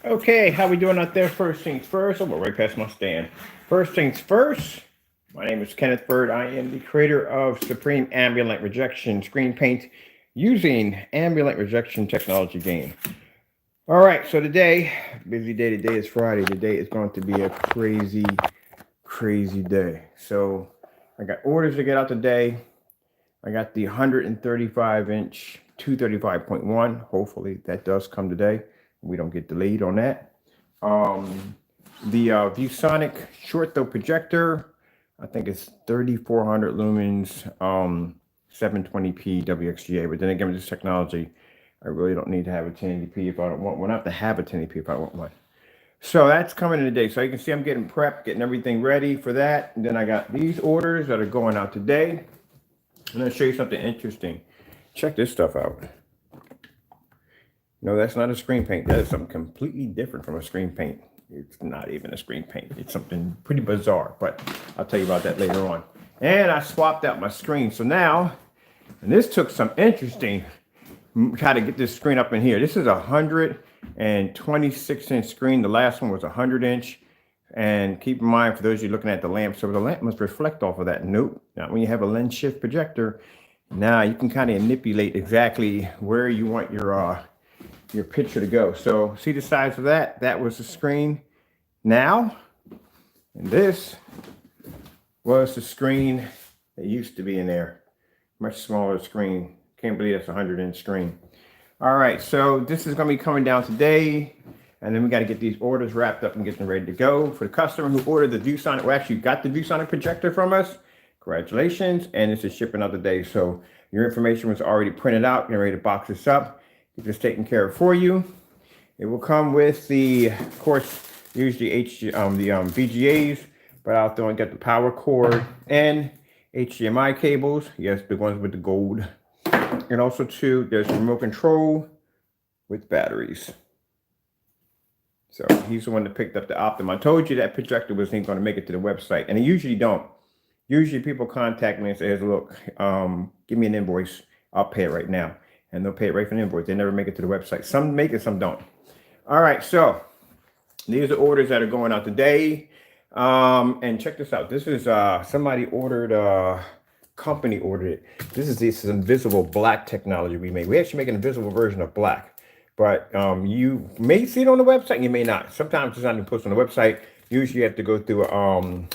Okay, how we doing out there? First things first, I'll go right past my stand. First things first, my name is Kenneth Bird. I am the creator of Supreme Ambient Rejection Screen Paint using ambient rejection technology game. All right, so today, busy day. Today is Friday. Today is going to be a crazy day. So I got orders to get out today. I got the 135 inch 235.1. Hopefully that does come today. We don't get delayed on that. The ViewSonic short throw projector, I think it's 3400 lumens, 720p WXGA. But then again, with this technology, I really don't need to have a 1080p if I don't want one. I have to have a 1080p if I want one. So that's coming in today. So you can see I'm getting prepped, getting everything ready for that. And then I got these orders that are going out today. I'm going to show you something interesting. Check this stuff out. No, that's not a screen paint. That is something completely different from a screen paint. It's not even a screen paint. It's something pretty bizarre, but I'll tell you about that later on. And I swapped out my screen. So now, and this took some interesting, how to get this screen up in here. This is a 126 inch screen. The last one was 100 inch. And keep in mind, for those of you looking at the lamp, so the lamp must reflect off of that. Nope. Now, when you have a lens shift projector, now you can kind of manipulate exactly where you want your picture to go. So see the size of that? That was the screen now. And this was the screen that used to be in there. Much smaller screen. Can't believe that's a 100 inch screen. All right, so this is going to be coming down today. And then we got to get these orders wrapped up and get them ready to go. For the customer who ordered the ViewSonic, well, actually got the ViewSonic projector from us, congratulations. And this is shipping out today. So your information was already printed out. Get ready to box this up. Get this taken care of for you. It will come with the, of course, usually VGAs, but I'll throw and get the power cord and HDMI cables. Yes, the ones with the gold. And also too, there's remote control with batteries. So he's the one that picked up the Optim. I told you that projector wasn't going to make it to the website, and they usually don't. Usually people contact me and say, look, give me an invoice. I'll pay it right now. And they'll pay it right from the invoice. They never make it to the website. Some make it, some don't. All right, so these are orders that are going out today. And check this out. This is somebody ordered, company ordered it. This is this invisible black technology we made. We actually make an invisible version of black. But you may see it on the website, you may not. Sometimes it's not even posted on the website. Usually you have to go through an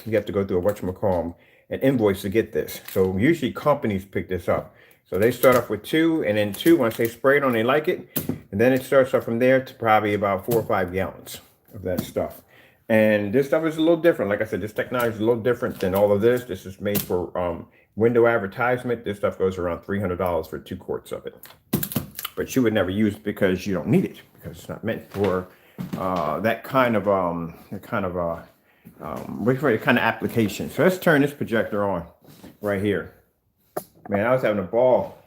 invoice to get this. So usually companies pick this up. So they start off with 2, and then 2, once they spray it on, they like it. And then it starts off from there to probably about 4 or 5 gallons of that stuff. And this stuff is a little different. Like I said, this technology is a little different than all of this. This is made for window advertisement. This stuff goes around $300 for 2 quarts of it. But you would never use it because you don't need it, because it's not meant for that kind of application. So let's turn this projector on right here. Man, I was having a ball.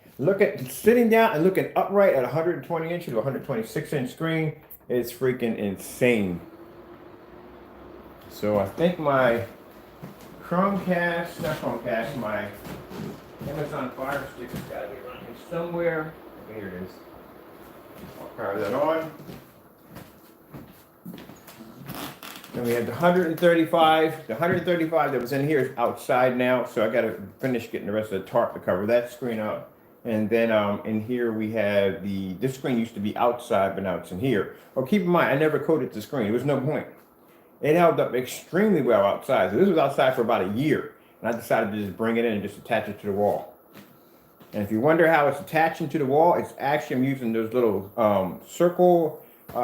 Sitting down and looking upright at 120 inches, 126 inch screen. It's freaking insane. So I think my my Amazon Fire Stick has got to be around here somewhere. Here it is. I'll power that on. Then we had the 135. The 135 that was in here is outside now, so I got to finish getting the rest of the tarp to cover that screen up. And then in here we have this screen used to be outside, but now it's in here. Oh, keep in mind, I never coated the screen. There was no point. It held up extremely well outside. So this was outside for about a year, and I decided to just bring it in and just attach it to the wall. And if you wonder how it's attaching to the wall, it's actually, I'm using those little circle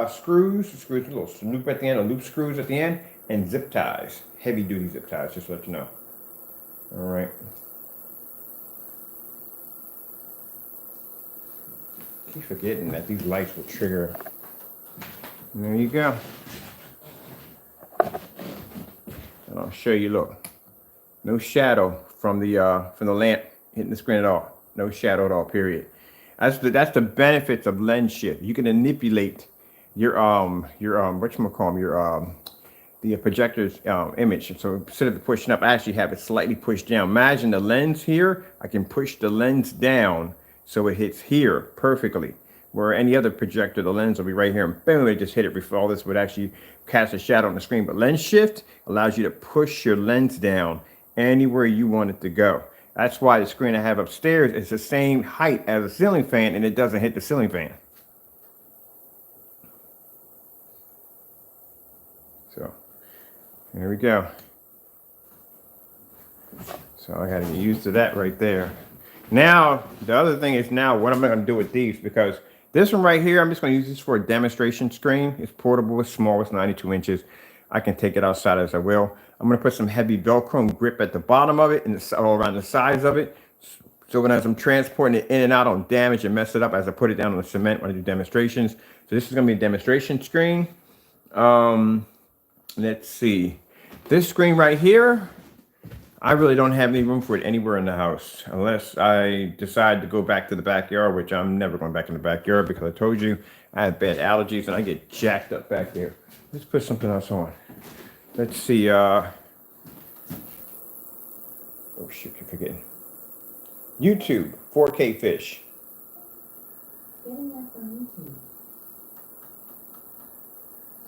screws with a little loop at the end, or loop screws at the end, and zip ties, heavy duty zip ties, just to let you know. All right. Keep forgetting that these lights will trigger. And there you go. And I'll show you, look, no shadow from the lamp hitting the screen at all. No shadow at all, period. That's the benefits of lens shift. You can manipulate your the projector's image. So instead of pushing up, I actually have it slightly pushed down. Imagine the lens here. I can push the lens down so it hits here perfectly. Where any other projector, the lens will be right here, and boom, it just hit it. All this would actually cast a shadow on the screen. But lens shift allows you to push your lens down anywhere you want it to go. That's why the screen I have upstairs is the same height as a ceiling fan, and it doesn't hit the ceiling fan. So there we go. So I got to get used to that right there. Now, the other thing is now what am I going to do with these? Because this one right here, I'm just going to use this for a demonstration screen. It's portable, it's small, it's 92 inches. I can take it outside as I will. I'm going to put some heavy Velcro grip at the bottom of it and all around the sides of it. So when as I'm transporting it in and out, I don't damage and mess it up as I put it down on the cement when I do demonstrations. So this is going to be a demonstration screen. Let's see. This screen right here, I really don't have any room for it anywhere in the house unless I decide to go back to the backyard, which I'm never going back in the backyard because I told you I have bad allergies and I get jacked up back there. Let's put something else on. Let's see. Oh, shoot, keep forgetting. YouTube, 4K fish.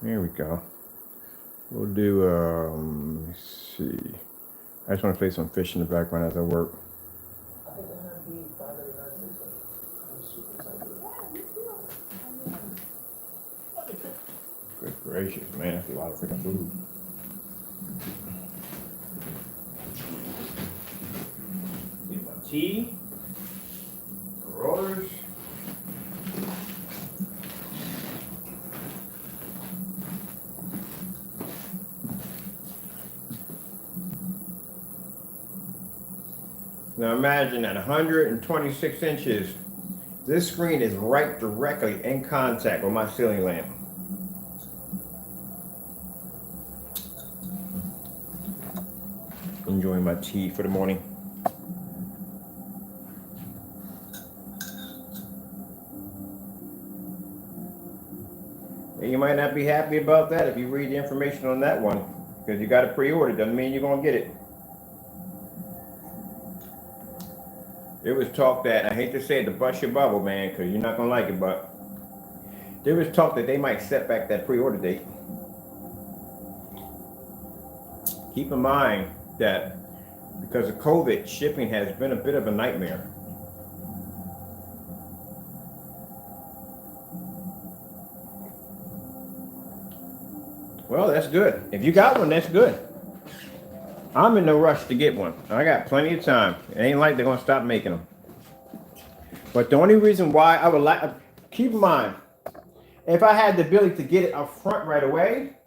There we go. We'll do, let me see. I just want to play some fish in the background as I work. Good gracious, man, that's a lot of freaking food. Get my tea, rollers. Now imagine at 126 inches, this screen is right directly in contact with my ceiling lamp. Enjoying my tea for the morning. And you might not be happy about that if you read the information on that one, because you got it pre-ordered, doesn't mean you're gonna get it. There was talk that, I hate to say it to bust your bubble, man, because you're not going to like it, but there was talk that they might set back that pre-order date. Keep in mind that because of COVID, shipping has been a bit of a nightmare. Well, that's good. If you got one, that's good. I'm in no rush to get one. I got plenty of time. It ain't like they're going to stop making them. But the only reason why I would like, keep in mind, if I had the ability to get it up front right away,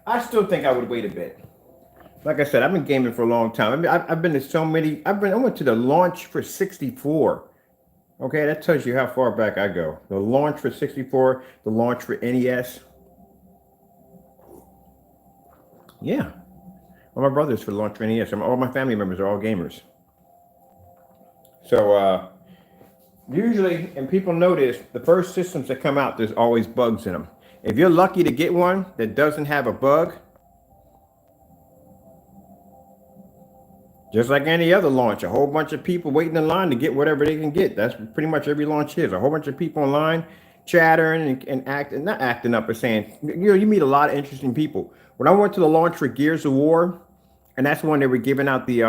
I still think I would wait a bit. Like I said, I've been gaming for a long time. I mean, I've been to so many. I went to the launch for 64. Okay, that tells you how far back I go. The launch for 64, the launch for NES. Yeah. All my brothers for the launch for NES. All my family members are all gamers. So usually, and people notice, the first systems that come out, there's always bugs in them. If you're lucky to get one that doesn't have a bug, just like any other launch, a whole bunch of people waiting in line to get whatever they can get. That's pretty much every launch is. A whole bunch of people online chattering and acting, not acting up, but saying, you meet a lot of interesting people. When I went to the launch for Gears of War, and that's when they were giving out the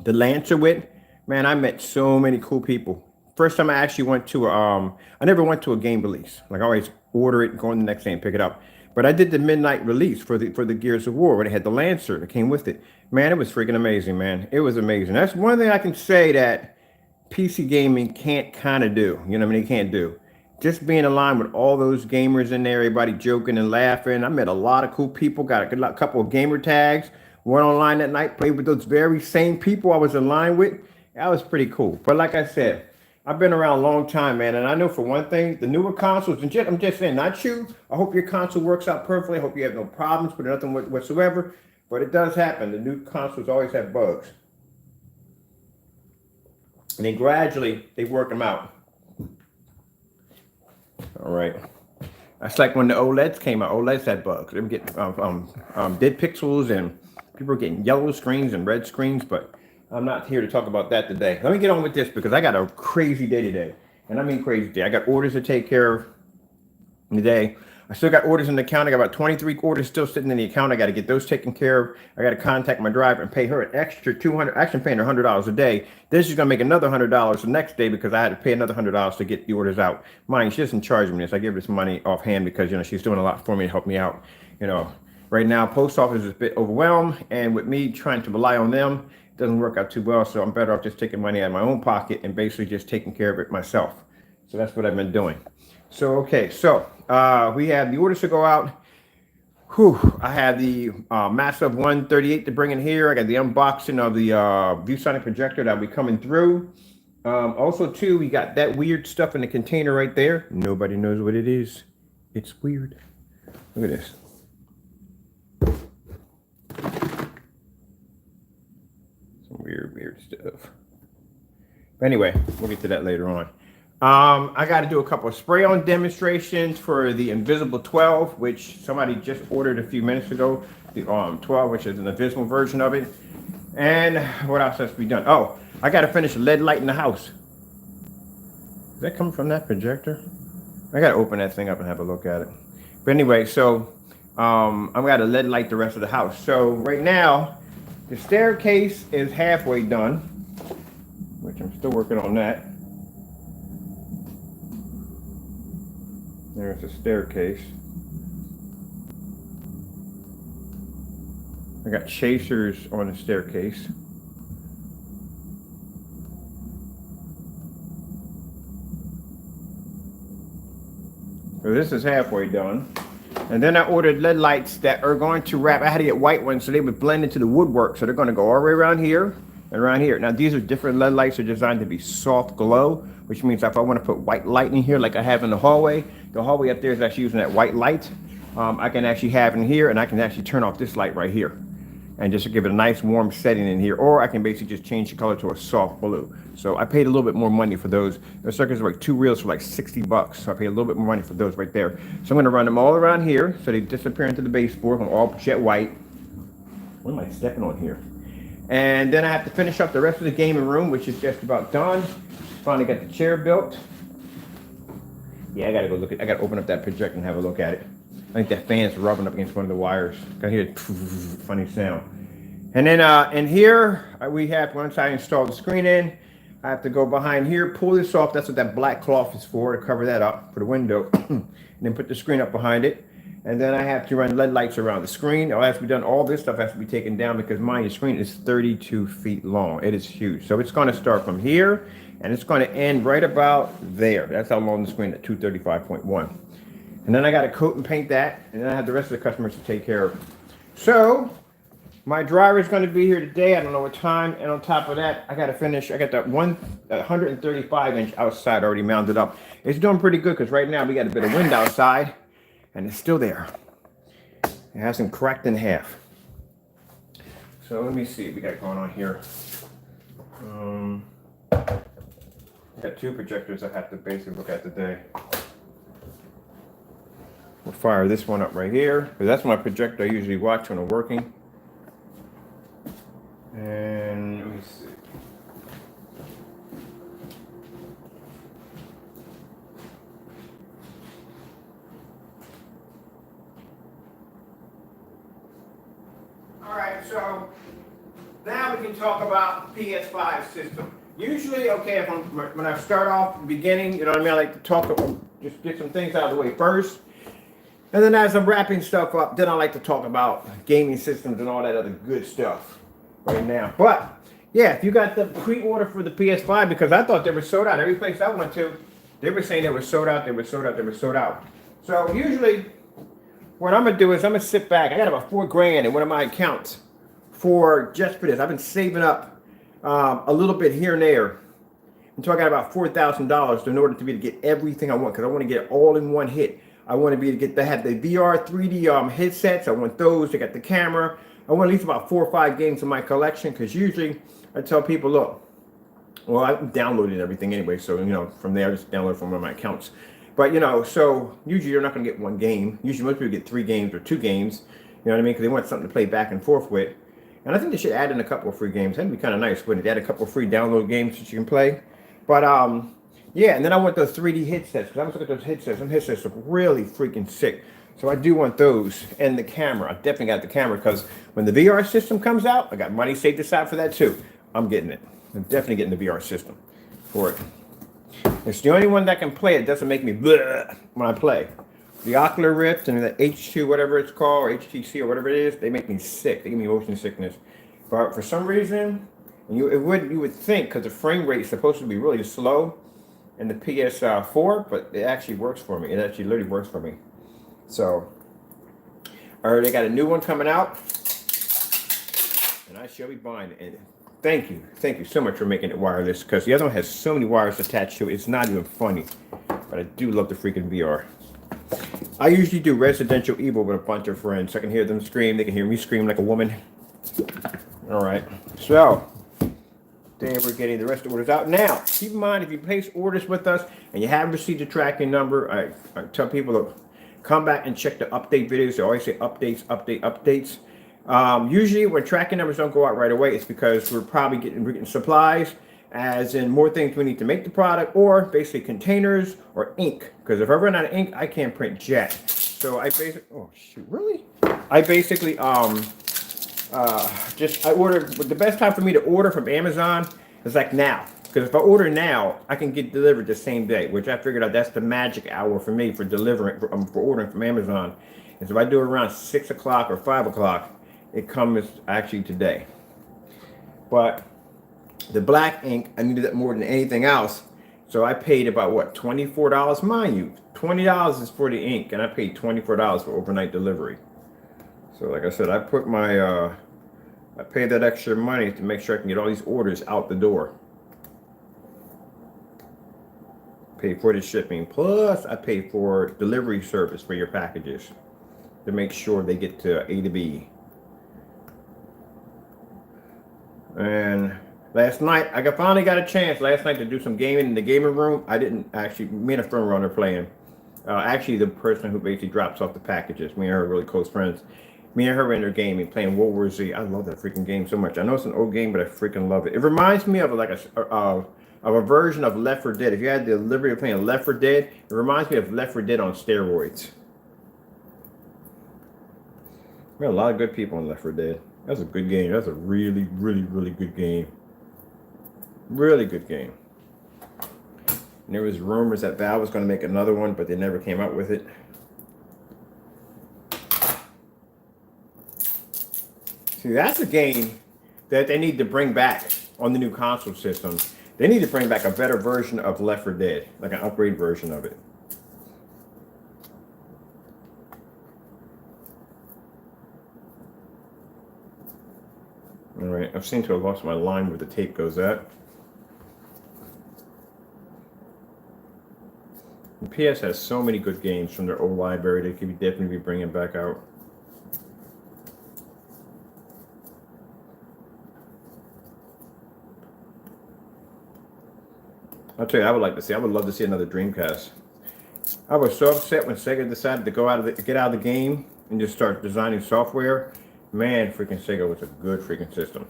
Lancer with, man, I met so many cool people. First time I actually went to I never went to a game release. Like I always order it, go on the next day and pick it up. But I did the midnight release for the Gears of War where they had the Lancer that came with it. Man, it was freaking amazing, man. It was amazing. That's one thing I can say that PC gaming can't kind of do. You know what I mean? It can't do. Just being aligned with all those gamers in there, everybody joking and laughing. I met a lot of cool people, got a couple of gamer tags, went online that night, played with those very same people I was in line with. That was pretty cool. But like I said, I've been around a long time, man. And I know for one thing, the newer consoles, and I'm just saying, not you. I hope your console works out perfectly. I hope you have no problems with nothing whatsoever. But it does happen. The new consoles always have bugs. And then gradually, they work them out. All right. That's like when the OLEDs came out. OLEDs had bugs. They were getting dead pixels, and people were getting yellow screens and red screens. But I'm not here to talk about that today. Let me get on with this because I got a crazy day today. And I mean crazy day. I got orders to take care of today. I still got orders in the account. I got about 23 orders still sitting in the account. I got to get those taken care of. I got to contact my driver and pay her an extra 200. Actually, I'm paying her $100 a day. Then she's gonna make another $100 the next day because I had to pay another $100 to get the orders out. Mind, she doesn't charge me this. I give her this money offhand because she's doing a lot for me to help me out. Right now, post office is a bit overwhelmed, and with me trying to rely on them, it doesn't work out too well. So I'm better off just taking money out of my own pocket and basically just taking care of it myself. So that's what I've been doing. So, okay, so we have the orders to go out. I have the massive 138 to bring in here. I got the unboxing of the ViewSonic projector that'll be coming through. Also, too, we got that weird stuff in the container right there. Nobody knows what it is. It's weird. Look at this. Some weird stuff. But anyway, we'll get to that later on. I got to do a couple of spray-on demonstrations for the Invisible 12, which somebody just ordered a few minutes ago. The 12, which is an invisible version of it. And what else has to be done? Oh, I got to finish a LED light in the house. Is that coming from that projector? I got to open that thing up and have a look at it. But anyway, so I've got to LED light the rest of the house. So right now, the staircase is halfway done, which I'm still working on that. There's a staircase. I got chasers on the staircase. So this is halfway done. And then I ordered LED lights that are going to wrap. I had to get white ones so they would blend into the woodwork. So they're going to go all the way around here and around here. Now these are different LED lights. They're designed to be soft glow, which means if I want to put white light in here like I have in the hallway up there is actually using that white light. I can actually have in here, and I can actually turn off this light right here and just give it a nice warm setting in here, or I can basically just change the color to a soft blue. So I paid a little bit more money for those. The circuits are like 2 reels for like $60. So I paid a little bit more money for those right there. So I'm going to run them all around here so they disappear into the baseboard. I'm all jet white. What am I stepping on here? And then I have to finish up the rest of the gaming room, which is just about done. Finally got the chair built. Yeah, I gotta go look at. I gotta open up that projector and have a look at it. I think that fan's rubbing up against one of the wires. I hear a funny sound. And then in here we have, once I install the screen in, I have to go behind here, pull this off. That's what that black cloth is for, to cover that up for the window, and then put the screen up behind it. And then I have to run LED lights around the screen. All has to be done. All this stuff has to be taken down because the screen is 32 feet long. It is huge. So it's going to start from here, and it's going to end right about there. That's how long the screen at 235.1. And then I got to coat and paint that, and then I have the rest of the customers to take care of. So my driver is going to be here today. I don't know what time. And on top of that, I got to finish. I got that 135-inch outside already mounted up. It's doing pretty good because right now we got a bit of wind outside, and it's still there. It hasn't cracked in half. So let me see what we got going on here. I got 2 projectors I have to basically look at today. We'll fire this one up right here, because that's my projector I usually watch when I'm working. And let me see. All right, so now we can talk about the PS5 system. Usually, okay, when I start off at the beginning, you know what I mean, I like to talk, just get some things out of the way first. And then as I'm wrapping stuff up, then I like to talk about gaming systems and all that other good stuff right now. But yeah, if you got the pre-order for the PS5, because I thought they were sold out. Every place I went to, they were saying they were sold out, they were sold out, they were sold out. So usually what I'm gonna do is I'm gonna sit back. I got about $4,000 in one of my accounts for just for this. I've been saving up a little bit here and there until I got about $4,000 in order to be to get everything I want, because I want to get it all in one hit. I want to be able to get to have the VR 3D headsets. I want those. I got the camera. I want at least about 4 or 5 games in my collection, because usually I tell people, look, well, I'm downloading everything anyway, so from there I just download from one of my accounts. But so usually you're not going to get 1 game. Usually most people get 3 games or 2 games. You know what I mean? Because they want something to play back and forth with. And I think they should add in a couple of free games. That'd be kind of nice, wouldn't it? Add a couple of free download games that you can play. But Yeah, and then I want those 3D headsets, because I was looking at those headsets. Some headsets look really freaking sick. So I do want those and the camera. I definitely got the camera because when the VR system comes out, I got money saved aside for that too. I'm getting it. I'm definitely getting the VR system for it. It's the only one that can play it. Doesn't make me bleh when I play. The Ocular Rift and the H2, whatever it's called, or HTC or whatever it is, they make me sick. They give me motion sickness. But for some reason, you would think, because the frame rate is supposed to be really slow in the PS4, but it actually works for me. It actually literally works for me. So, I already got a new one coming out, and I shall be buying it. And thank you so much for making it wireless, because the other one has so many wires attached to it, it's not even funny. But I do love the freaking VR. I usually do Residential Evil with a bunch of friends. I can hear them scream, they can hear me scream like a woman. Alright, so then we're getting the rest of the orders out. Now, keep in mind, if you place orders with us and you haven't received a tracking number, I tell people to come back and check the update videos. They always say updates, updates. Usually when tracking numbers don't go out right away, it's because we're getting supplies, as in more things we need to make the product, or basically containers or ink. Because if I run out of ink, I can't print jack. So I basically, oh shoot, really? I basically, I order, the best time for me to order from Amazon is like now. Because if I order now, I can get delivered the same day, which I figured out that's the magic hour for me for delivering, for ordering from Amazon. And so if I do it around 6 o'clock or 5 o'clock, it comes actually today. But the black ink, I needed it more than anything else. So I paid about, what, $24, mind you. $20 is for the ink, and I paid $24 for overnight delivery. So like I said, I put my, I paid that extra money to make sure I can get all these orders out the door. Pay for the shipping, plus I pay for delivery service for your packages to make sure they get to A to B. And last night, I finally got a chance last night to do some gaming in the gaming room. I didn't actually, me and a friend were on there playing. Actually, the person who basically drops off the packages, me and her are really close friends. Me and her were in there gaming, playing World War Z. I love that freaking game so much. I know it's an old game, but I freaking love it. It reminds me of like a version of Left 4 Dead. If you had the liberty of playing Left 4 Dead, it reminds me of Left 4 Dead on steroids. We had a lot of good people in Left 4 Dead. That's a good game. That's a really, really, really good game. Really good game. And there was rumors that Valve was going to make another one, but they never came out with it. See, that's a game that they need to bring back on the new console systems. They need to bring back a better version of Left 4 Dead, like an upgrade version of it. All right, I've seemed to have lost my line where the tape goes at. And PS has so many good games from their old library they could definitely be bringing back out. I'll tell you, I would love to see another Dreamcast. I was so upset when Sega decided to get out of the game and just start designing software. Man, freaking Sega was a good freaking system.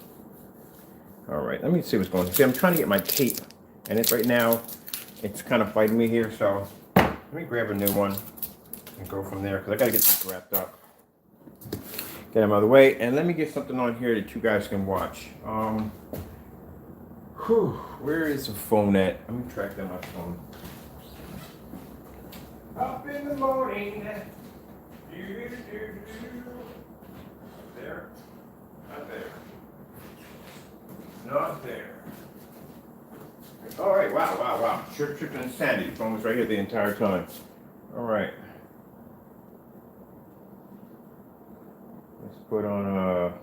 All right, let me see what's going on. See, I'm trying to get my tape, and it's right now, it's kind of fighting me here. So let me grab a new one and go from there, because I got to get this wrapped up. Get them out of the way, and let me get something on here that you guys can watch. Where is the phone at? Let me track down my phone. Up in the morning. There? Not there. Not there. All right, wow. Trip and insanity. Phone was right here the entire time. All right. Let's put on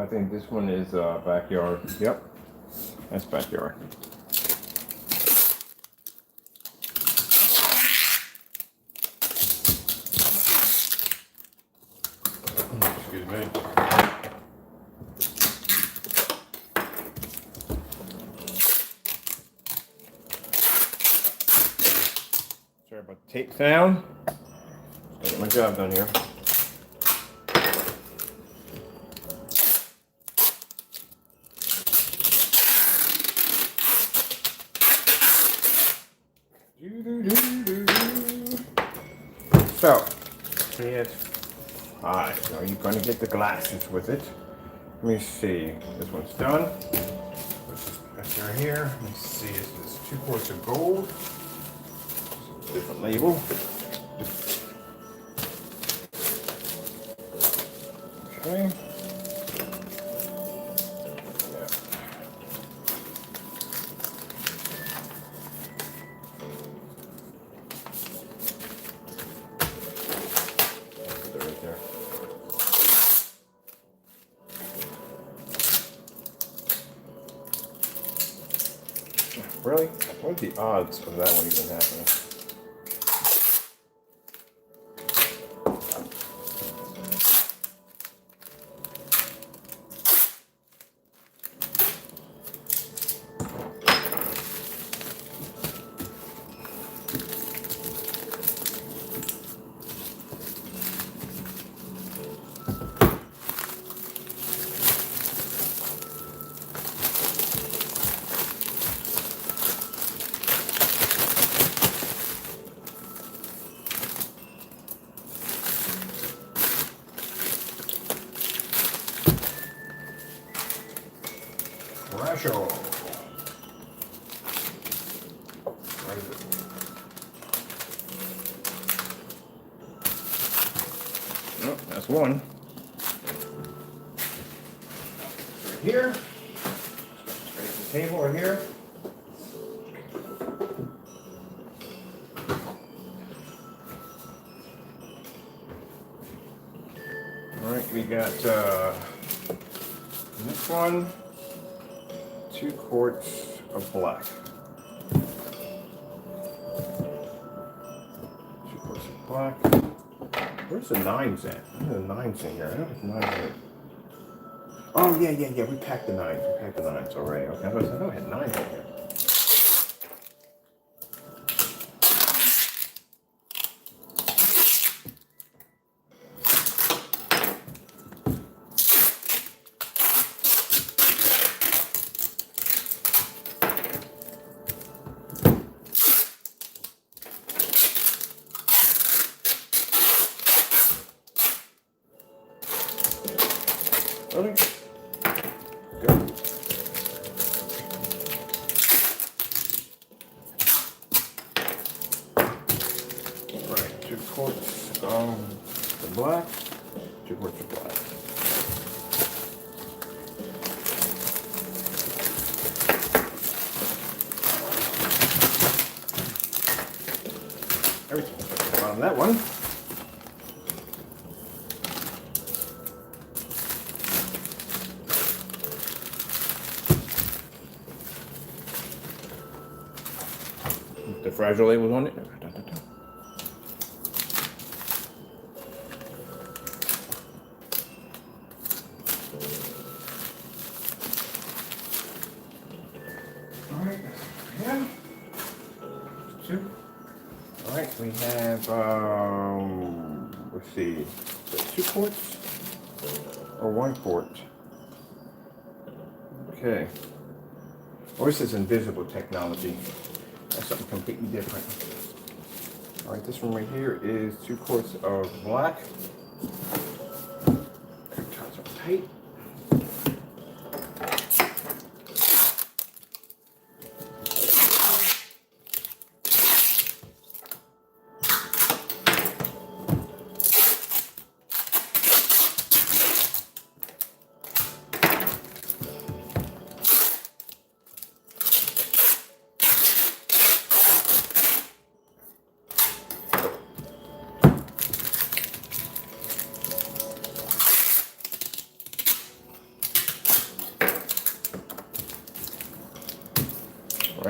I think this one is backyard. Yep, that's backyard. Excuse me. Sorry about the tape sound. Get my job done here. So, PS5. Are you going to get the glasses with it? Let me see. This one's done. Let's just press her here. Let me see. This is 2 quarts of gold. Different label. Okay. Really? What are the odds of that one even happening? Threshold. Where is it? Oh, that's one. Right here. Straight to the table right here. All right, we got this one. 2 quarts of black. 2 quarts of black. Where's the 9s at? Where's the 9s in here? I don't have 9s in it. Oh, yeah. We packed the 9s. We packed the 9s already. Okay, I thought I had 9s in here. Really? Good. Right, 2 quarts of the black, 2 quarts of black. Everything on that one. The fragile label on it. All right, yeah. 2. All right, we have let's see, 2 quarts or 1 quart. Okay. Oh, this is invisible technology. That's something completely different. All right, this one right here is 2 quarts of black. Ties up tight.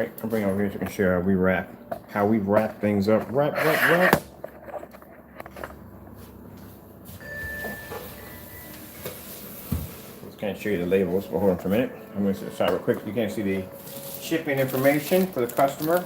right? I'll bring it over here so I can show you how we wrap things up. Wrap. Just can't show you the labels, but hold on for a minute. I'm going to start real quick. You can't see the shipping information for the customer.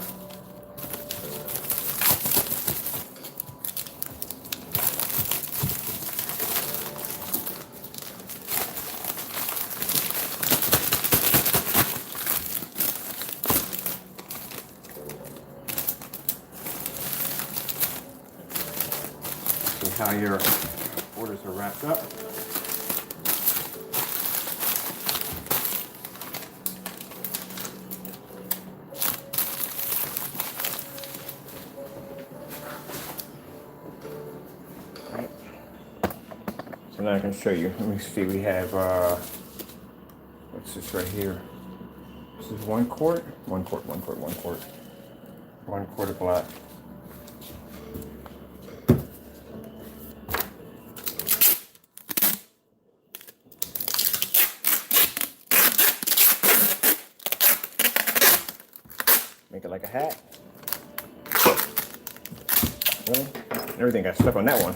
See how your orders are wrapped up. So now I can show you. Let me see. We have what's this right here? This is 1 quart. 1 quart. 1 quart of black. Make it like a hat. Really? Everything got stuck on that one.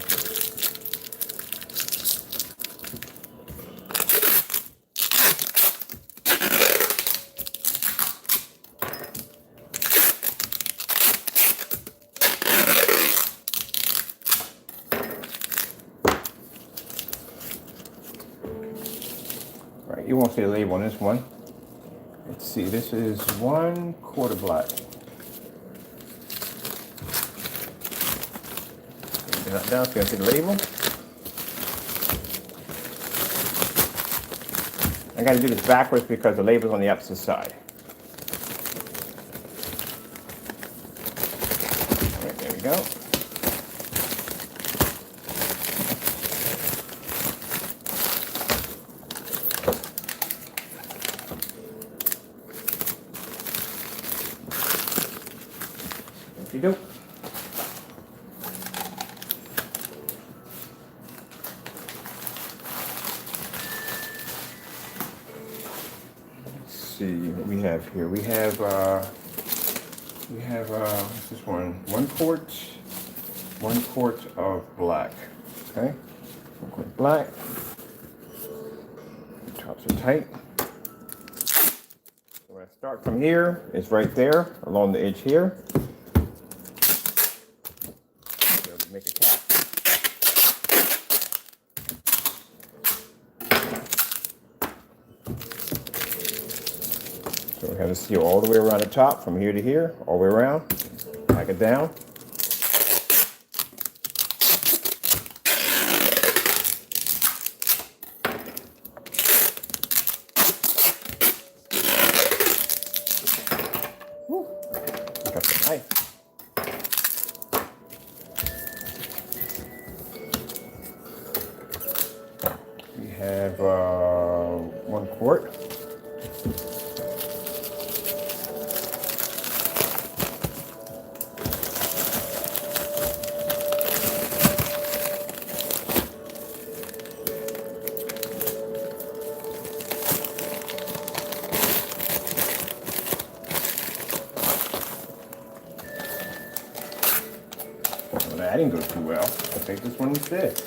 Right, you won't see the label on this one. Let's see, this is 1 quart of black. Down so you can see the label. I got to do this backwards because the label's on the opposite side. All right, there we go. If you do. See what we have here. We have what's this one? 1 quart. 1 quart of black. Okay, 1 quart of black. The tops are tight. So when I start from here, it's right there along the edge here. So make a cap. So we have the seal all the way around the top, from here to here, all the way around. Pack it down. Woo. Got the knife. We have 1 quart. Well, that didn't go too well. I'll take this one instead.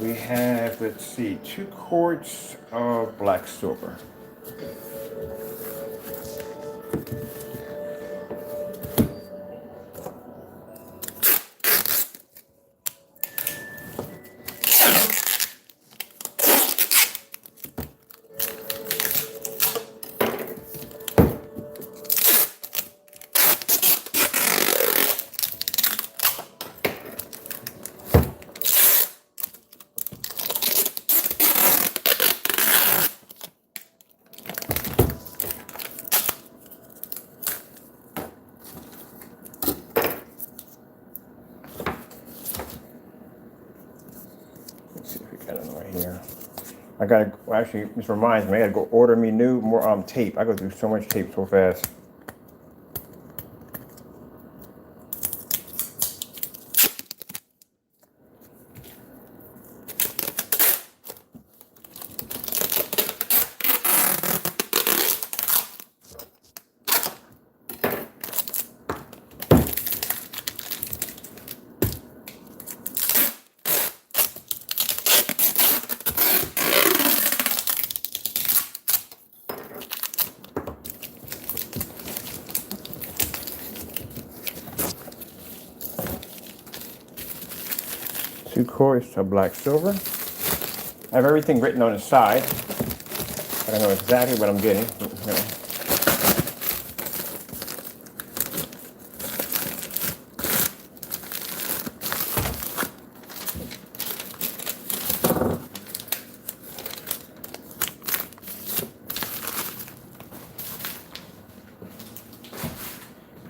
We have, let's see, 2 quarts of black silver. Let's see if we got it right here. I gotta, well, actually, this reminds me, I gotta go order me more tape. I go through so much tape so fast. 2 quarts of black silver. I have everything written on the side, but I know exactly what I'm getting.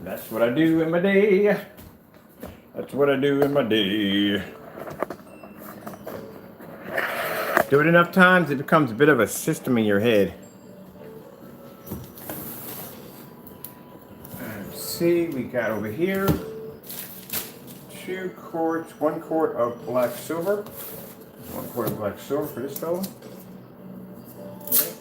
That's what I do in my day. That's what I do in my day. Do it enough times, it becomes a bit of a system in your head. Let's see, we got over here 2 quarts, 1 quart of black silver. 1 quart of black silver for this fellow. Okay.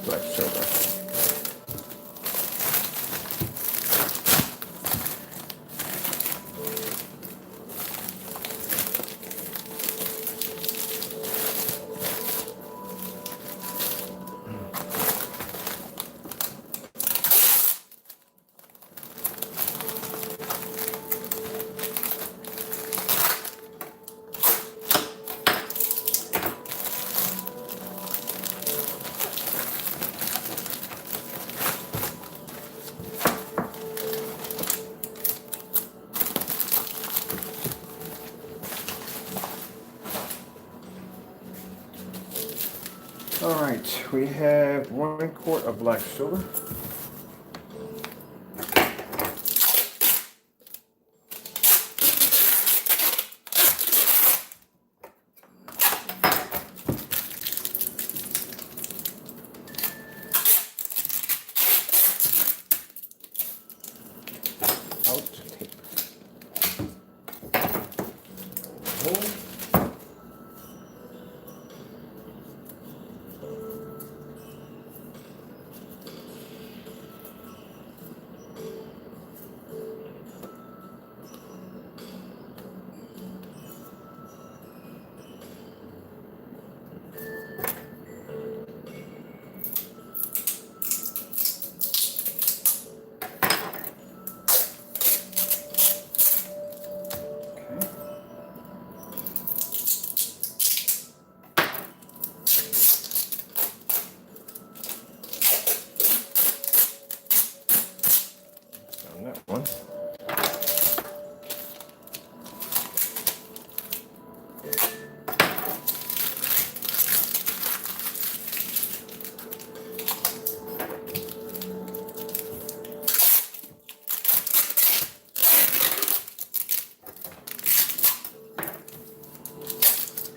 Black silver. All right, we have 1 quart of black silver. Out tape. That one.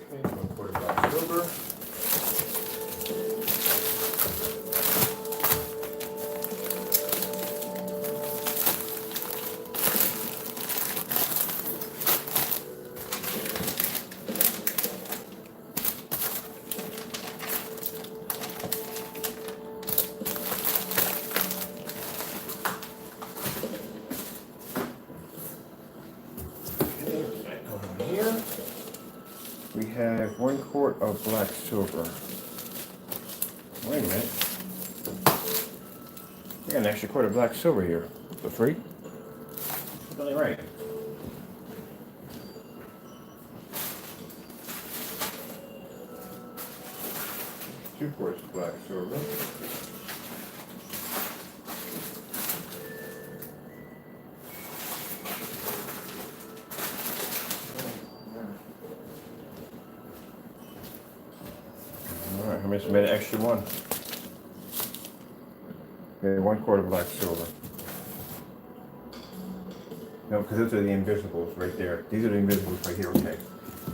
Okay, 1 quart of black silver. Here we have 1 quart of black silver. Wait a minute. We got an extra quart of black silver here for free. That's only right. Two quarts of black silver. Alright, I just made an extra one. Okay, 1 quart of black silver. No, because those are the invisibles right there. These are the invisibles right here, okay.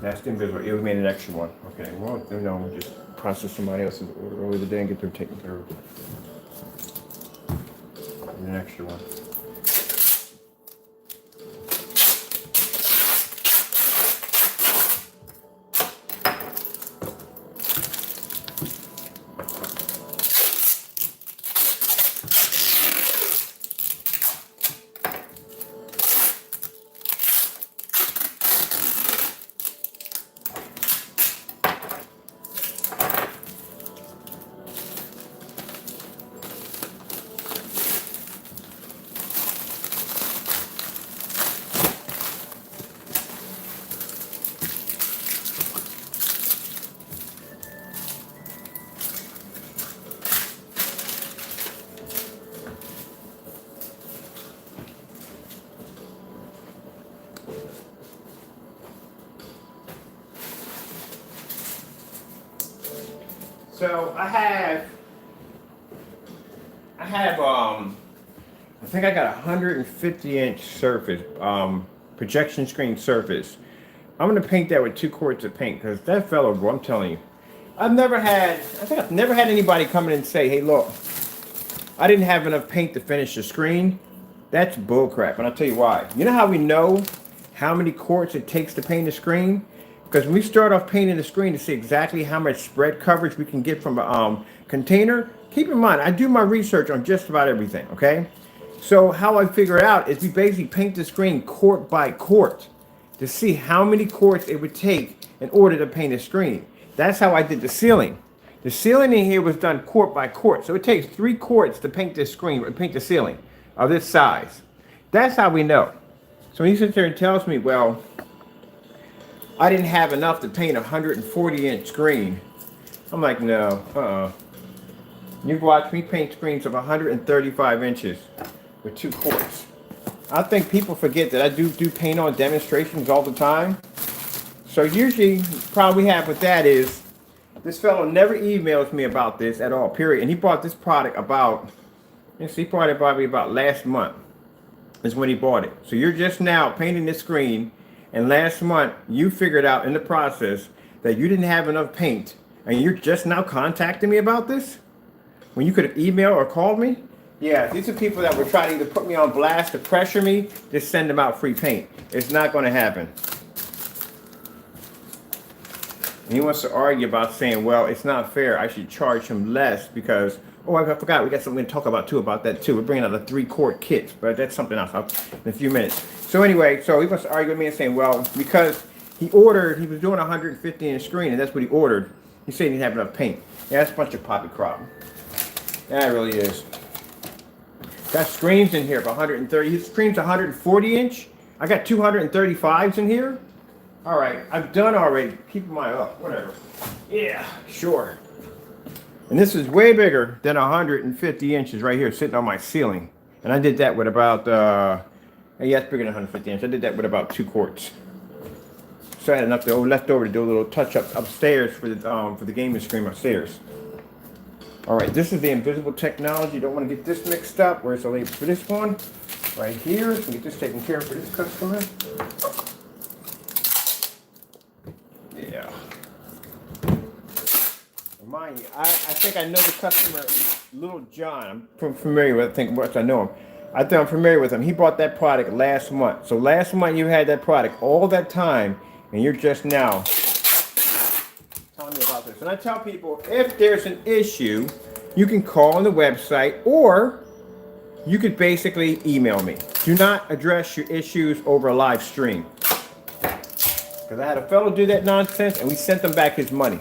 That's the invisible. It made an extra one. Okay, well, no, we'll just process somebody else's order over the day and get them taken care of. An extra one. So I think I got a 150-inch surface, projection screen surface. I'm gonna paint that with 2 quarts of paint because that fellow, bro, I'm telling you, I think I've never had anybody come in and say, hey, look, I didn't have enough paint to finish the screen. That's bullcrap, and I'll tell you why. You know how we know how many quarts it takes to paint a screen? Because when we start off painting the screen to see exactly how much spread coverage we can get from a container, keep in mind, I do my research on just about everything, okay? So how I figure it out is we basically paint the screen quart by quart to see how many quarts it would take in order to paint a screen. That's how I did the ceiling. The ceiling in here was done quart by quart. So it takes 3 quarts to paint this screen, or paint the ceiling of this size. That's how we know. So when he sits there and tells me, well, I didn't have enough to paint a 140-inch screen, I'm like, no, You've watched me paint screens of 135 inches with 2 quarts. I think people forget that I do paint on demonstrations all the time. So usually, the problem we have with that is, this fellow never emails me about this at all, period. And he bought this product about, he bought it probably about last month is when he bought it. So you're just now painting this screen, and last month you figured out in the process that you didn't have enough paint, and you're just now contacting me about this? When you could have emailed or called me? Yeah, these are people that were trying to put me on blast to pressure me to send them out free paint. It's not going to happen. And he wants to argue about saying, well, it's not fair. I should charge him less because, oh, I forgot. We got something to talk about too about that too. We're bringing out a 3-quart kit, but that's something else in a few minutes. So anyway, so he wants to argue with me and saying, well, because he was doing a 150-inch screen and that's what he ordered. He said he didn't have enough paint. Yeah, that's a bunch of poppycrop. Yeah, it really is. Got screens in here of 130. His screen's 140-inch. I got 235s in here. All right, I'm done already. Keep in mind, whatever. Yeah, sure. And this is way bigger than 150 inches right here sitting on my ceiling. And I did that with about, yeah, it's bigger than 150 inches. I did that with about 2 quarts. So I had enough left over to do a little touch-up upstairs for the gaming screen upstairs. All right, this is the invisible technology. Don't want to get this mixed up. Where's the label for this one? Right here. So get this taken care of for this customer. Yeah. Mind you, I think I know the customer, Little John. I'm familiar with. I think I know him. I think I'm familiar with him. He bought that product last month. So last month you had that product all that time, and you're just now telling me about this. And I tell people, if there's an issue, you can call on the website, or you could basically email me. Do not address your issues over a live stream. Because I had a fellow do that nonsense, and we sent him back his money.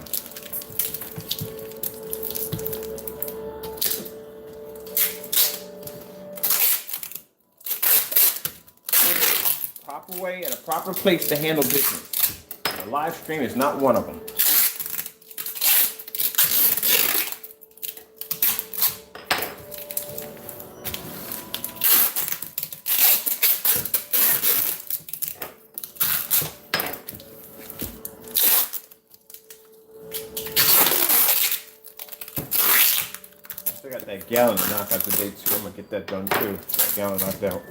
Proper way and a proper place to handle business. A live stream is not one of them. I got that gallon to knock out today too. I'm gonna get that done too. That gallon knocked out.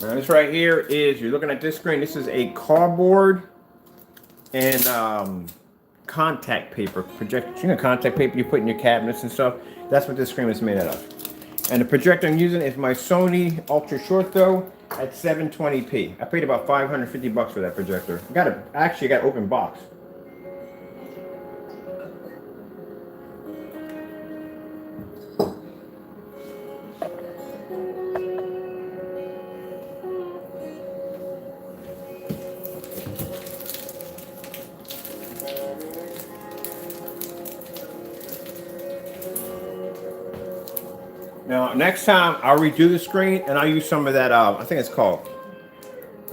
Now this right here is, you're looking at this screen, this is a cardboard and contact paper projector. You know, contact paper you put in your cabinets and stuff. That's what this screen is made out of. And the projector I'm using is my Sony Ultra Short Throw at 720p. I paid about $550 for that projector. I got open box. Now, next time I'll redo the screen and I'll use some of that, I think it's called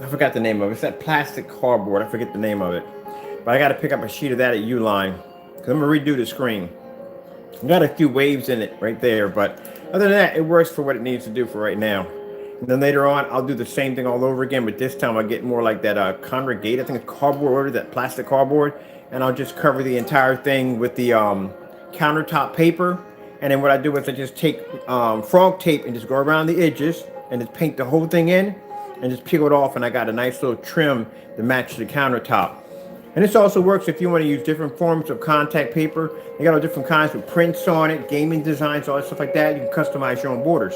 I forgot the name of it. It's that plastic cardboard. I forget the name of it. But I got to pick up a sheet of that at Uline because I'm going to redo the screen. Got a few waves in it right there, but other than that, it works for what it needs to do for right now. And then later on, I'll do the same thing all over again, but this time I get more like that congregate, I think it's cardboard, that plastic cardboard, and I'll just cover the entire thing with the countertop paper. And then what I do is I just take frog tape and just go around the edges and just paint the whole thing in and just peel it off, and I got a nice little trim to match the countertop. And this also works if you want to use different forms of contact paper. They got all different kinds with prints on it, gaming designs, all that stuff like that. You can customize your own borders.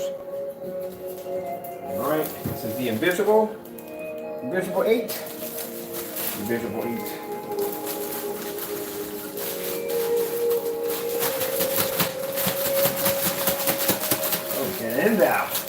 All right, this is the Invisible 8. Invisible 8. Okay, and out.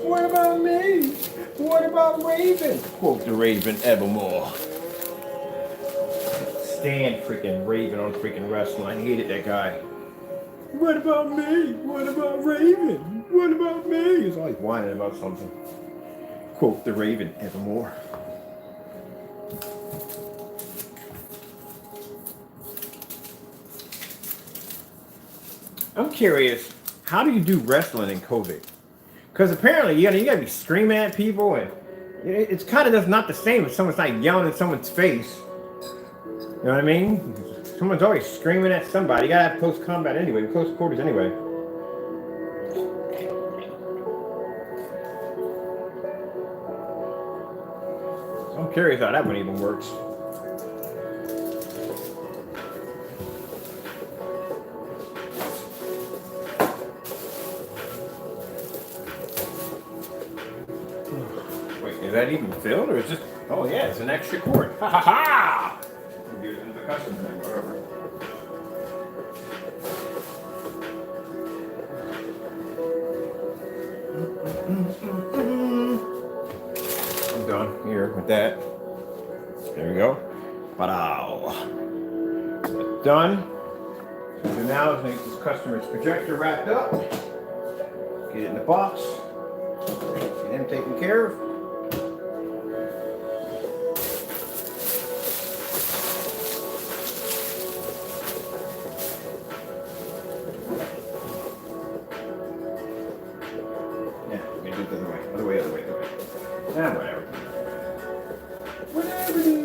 What about me? What about Raven? Quote the Raven evermore. Stand freaking Raven on freaking wrestling. I hated that guy. What about me? What about Raven? What about me? He's always whining about something. Quote the Raven evermore. I'm curious, how do you do wrestling in COVID? Because apparently, you gotta be screaming at people, and it's kind of just not the same if someone's like yelling in someone's face. You know what I mean? Someone's always screaming at somebody. You gotta have close combat anyway, close quarters anyway. So I'm curious how that one even works. Wait, is that even filled, or is this? Oh yeah, it's an extra cord. Ha ha ha! We'll do it in the custom thing, whatever. I'm done here with that. There we go. Ba-dow. Done. So now let's make this customer's projector wrapped up. Get it in the box. Get them taken care of. Yeah, whatever. Whatever, dude.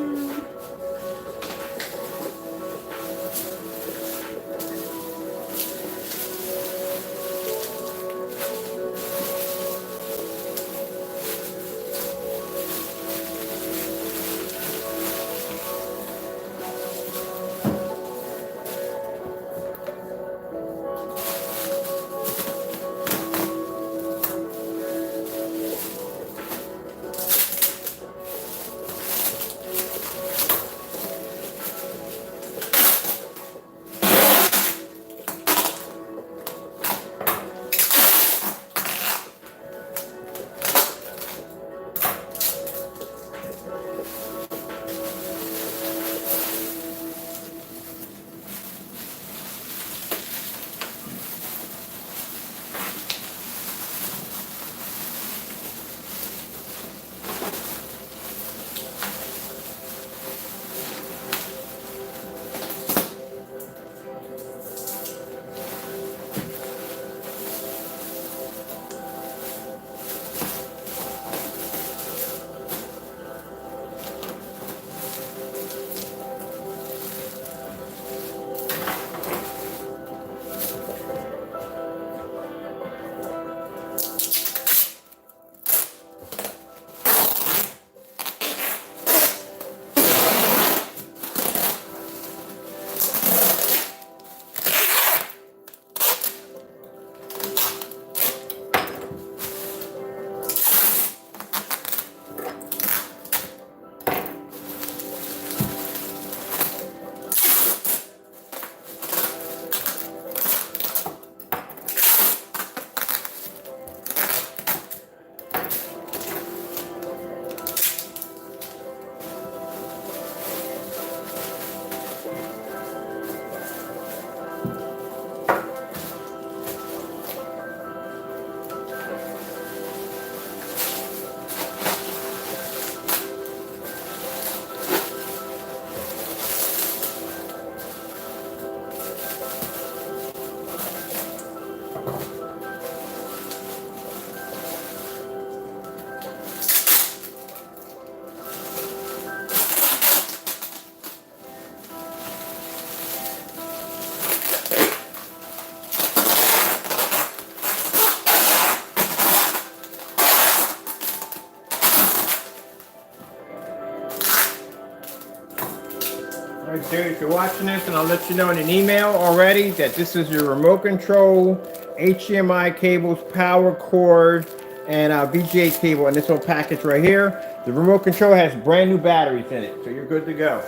All right, dude, if you're watching this, and I'll let you know in an email already that this is your remote control, HDMI cables, power cord, and VGA cable in this little package right here. The remote control has brand new batteries in it, so you're good to go.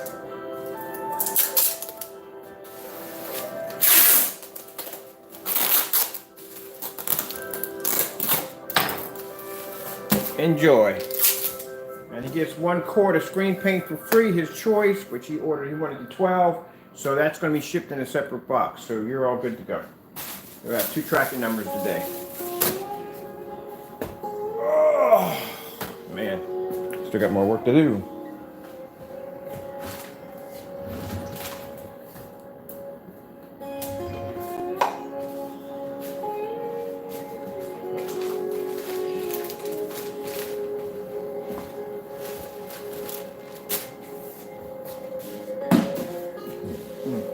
Enjoy. And he gets 1 quart of screen paint for free, his choice, which he ordered. He wanted the 12, so that's going to be shipped in a separate box. So you're all good to go. We got 2 tracking numbers today. Oh, man, still got more work to do.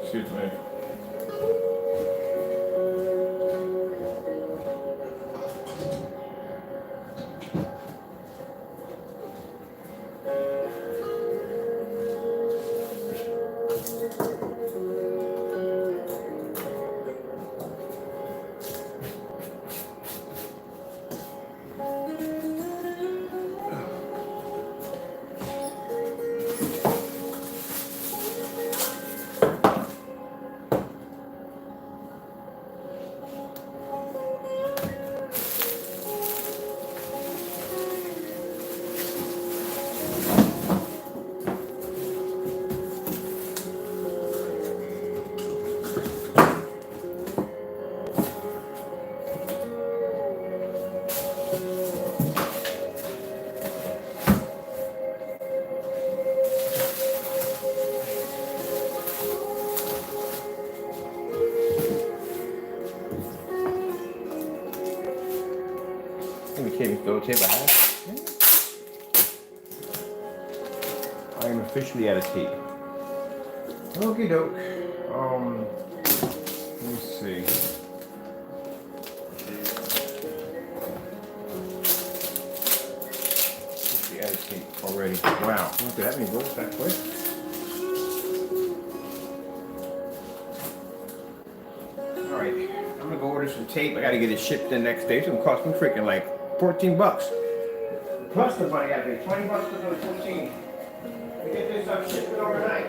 Excuse me. Let me came throw tape I have. I am officially out of tape. Okie doke. Let me see. Officially out of tape already. Wow. Look at that many rolls that quick. Alright. I'm gonna go order some tape. I gotta get it shipped the next day. It's gonna cost me freaking like 14 bucks. Plus the money I paid. 20 bucks for the 14. To get this stuff shipped overnight.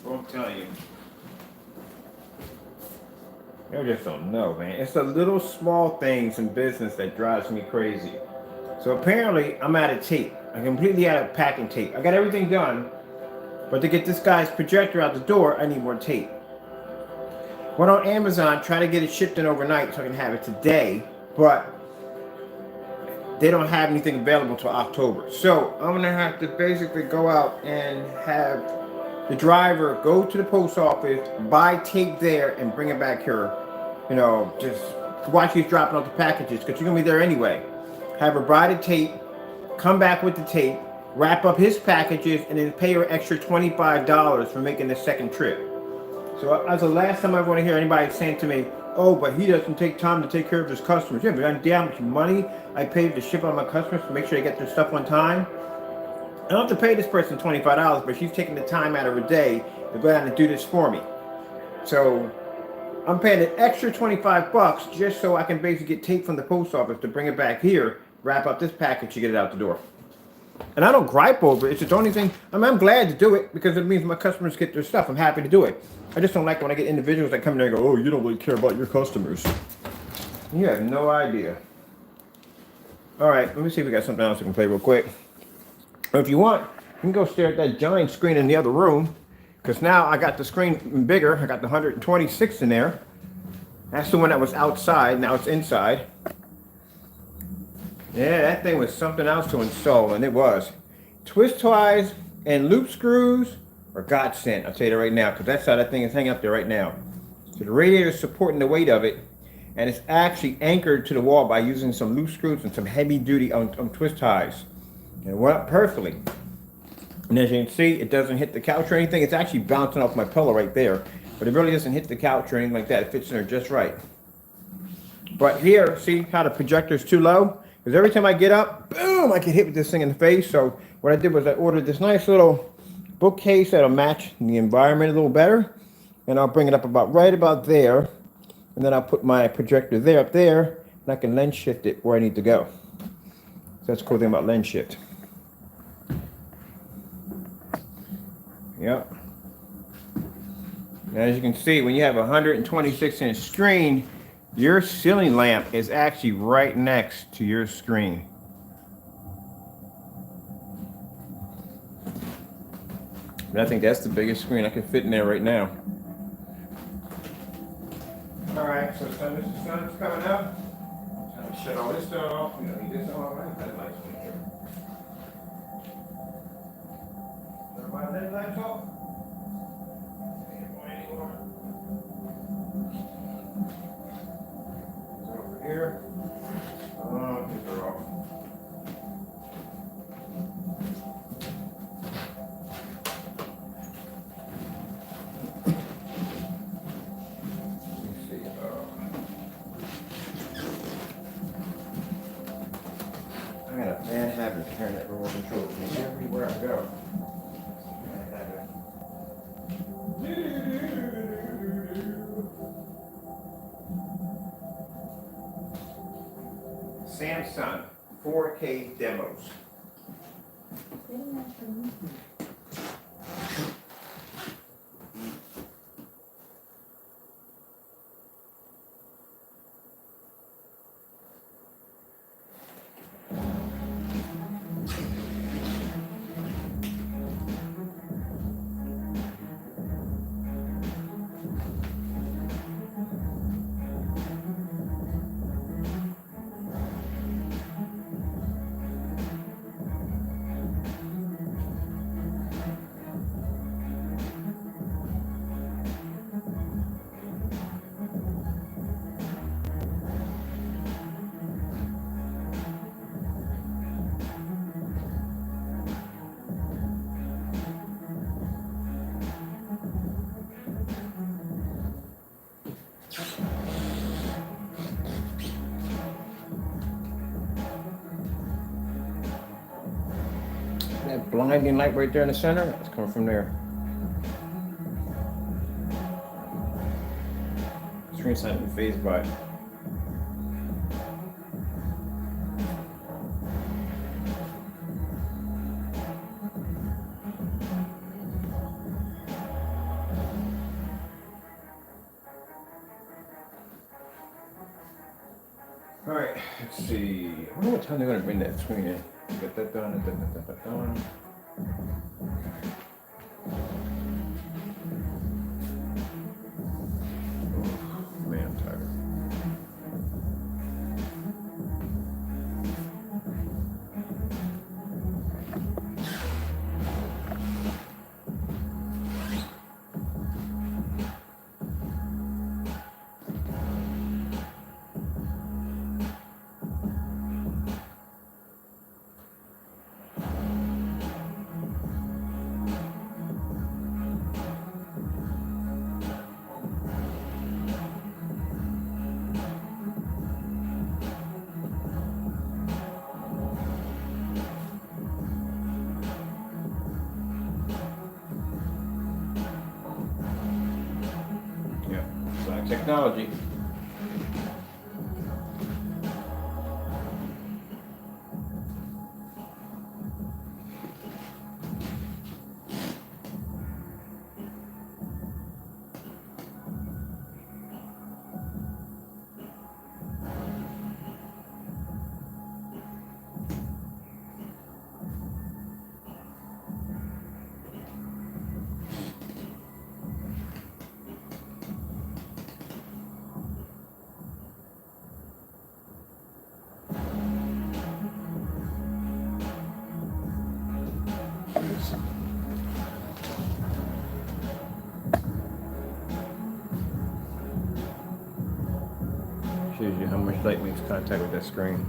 Well, I'm telling you. You just don't know, man. It's the little small things in business that drives me crazy. So apparently, I'm out of tape. I'm completely out of packing tape. I got everything done, but to get this guy's projector out the door, I need more tape. Went on Amazon, try to get it shipped in overnight so I can have it today, but they don't have anything available till October. So I'm gonna have to basically go out and have the driver go to the post office, buy tape there, and bring it back here. You know, just watch he's dropping off the packages, because you're gonna be there anyway. Have her buy the tape, come back with the tape, wrap up his packages, and then pay her extra $25 for making the second trip. So that's the last time I want to hear anybody saying to me, oh, but he doesn't take time to take care of his customers. Yeah, but I know how much money I paid to ship out my customers to make sure they get their stuff on time. I don't have to pay this person $25, but she's taking the time out of her day to go down and do this for me. So I'm paying an extra $25 just so I can basically get tape from the post office to bring it back here, wrap up this package, to get it out the door. And I don't gripe over it. It's the only thing. I'm glad to do it because it means my customers get their stuff. I'm happy to do it. I just don't like when I get individuals that come in there and go, oh, you don't really care about your customers. You have no idea. All right, let me see if we got something else we can play real quick. Or if you want, you can go stare at that giant screen in the other room, because now I got the screen bigger. I got the 126 in there. That's the one that was outside. Now it's inside. Yeah, that thing was something else to install, and it was. Twist ties and loop screws are godsend. I'll tell you that right now, because that's how that thing is hanging up there right now. So the radiator is supporting the weight of it, and it's actually anchored to the wall by using some loop screws and some heavy duty on twist ties. And it went up perfectly. And as you can see, it doesn't hit the couch or anything. It's actually bouncing off my pillow right there, but it really doesn't hit the couch or anything like that. It fits in there just right. But here, see how the projector's too low? Because every time I get up, boom, I get hit with this thing in the face. So what I did was I ordered this nice little bookcase that'll match the environment a little better. And I'll bring it up about right about there. And then I'll put my projector there, up there, and I can lens shift it where I need to go. So that's the cool thing about lens shift. Yep. Now, as you can see, when you have a 126-inch screen, your ceiling lamp is actually right next to your screen. And I think that's the biggest screen I can fit in there right now. All right, so the sun's coming up. I'm gonna shut all this stuff off. You know, need this off. I got lights in here. Turn my headlights off. Ain't going anymore. It's over here. These are off. Let me see. I got a bad habit of carrying that remote control with me everywhere I go. Bad habit. Samsung 4K demos. That blinding light right there in the center, it's coming from there. Screen's not even phased by it. All right, let's see. I wonder what time they're gonna bring that screen in. Get that done. Done. Oh, man, I'm tired. Technology. Shows you how much light makes contact with that screen.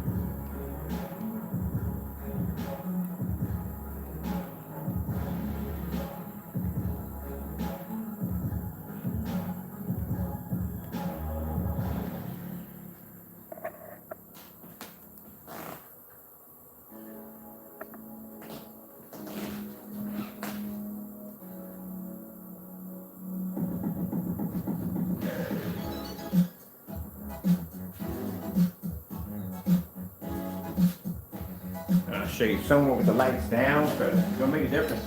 I'll show you somewhere with the lights down, but it's gonna make a difference.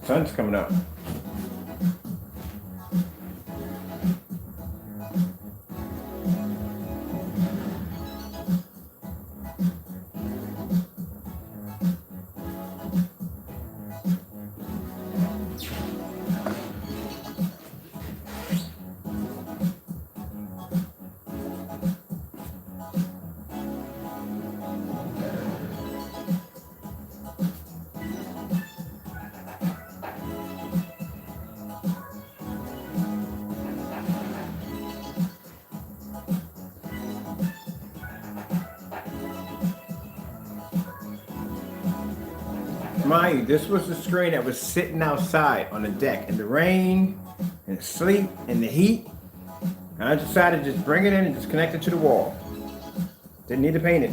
Sun's coming up. mind you, this was the screen that was sitting outside on the deck in the rain, in the sleet, in the heat. And I decided to just bring it in and just connect it to the wall. Didn't need to paint it.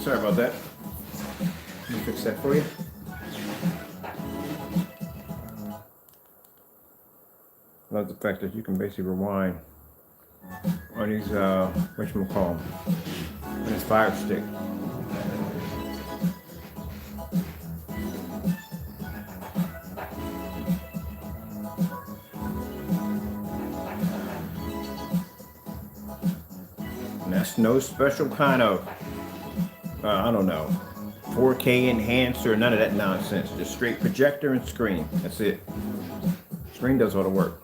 Sorry about that. Let me fix that for you. Love the fact that you can basically rewind on these, whatchamacallit, on this Fire Stick. And that's no special kind of, I don't know, 4K enhancer, none of that nonsense. Just straight projector and screen. That's it. Screen does all the work.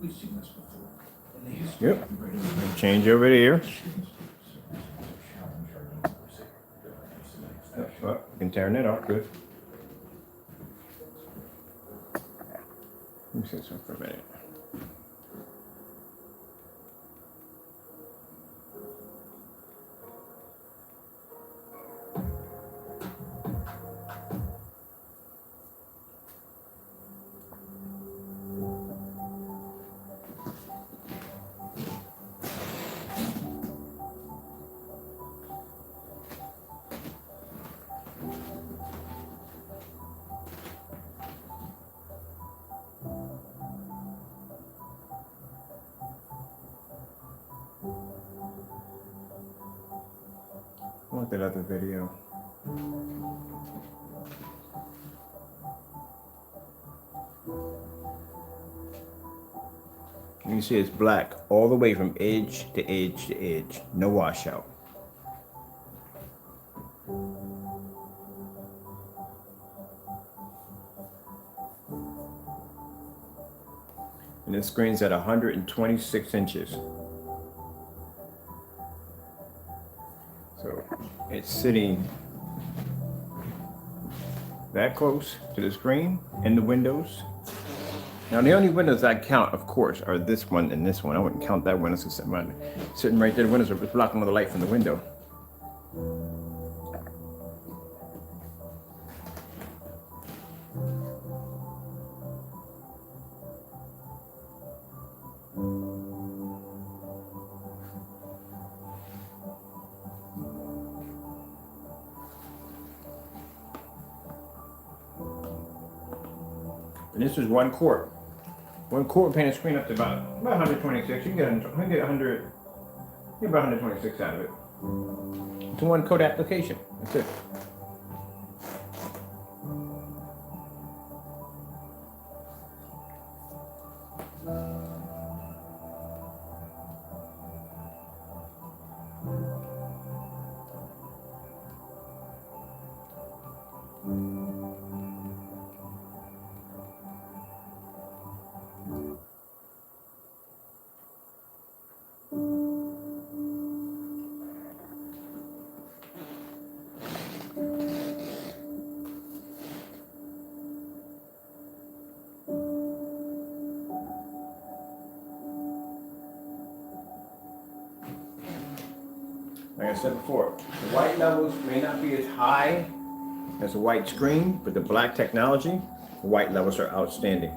We've seen this before. In the history Yep. Change over here. Well, you can turn it off. Good. Let me say something for a minute. I want that other video. You can see it's black all the way from edge to edge to edge. No washout. And this screen's at 126 inches. So it's sitting that close to the screen and the windows. Now the only windows I count, of course, are this one and this one. I wouldn't count that window since I'm sitting right there. The windows are blocking all the light from the window. And this is 1 quart. 1 quart paint a screen up to about 126. You can get 100, get about 126 out of it. It's a 1 coat application. That's it. Like I said before, the white levels may not be as high as a white screen, but the black technology, the white levels are outstanding.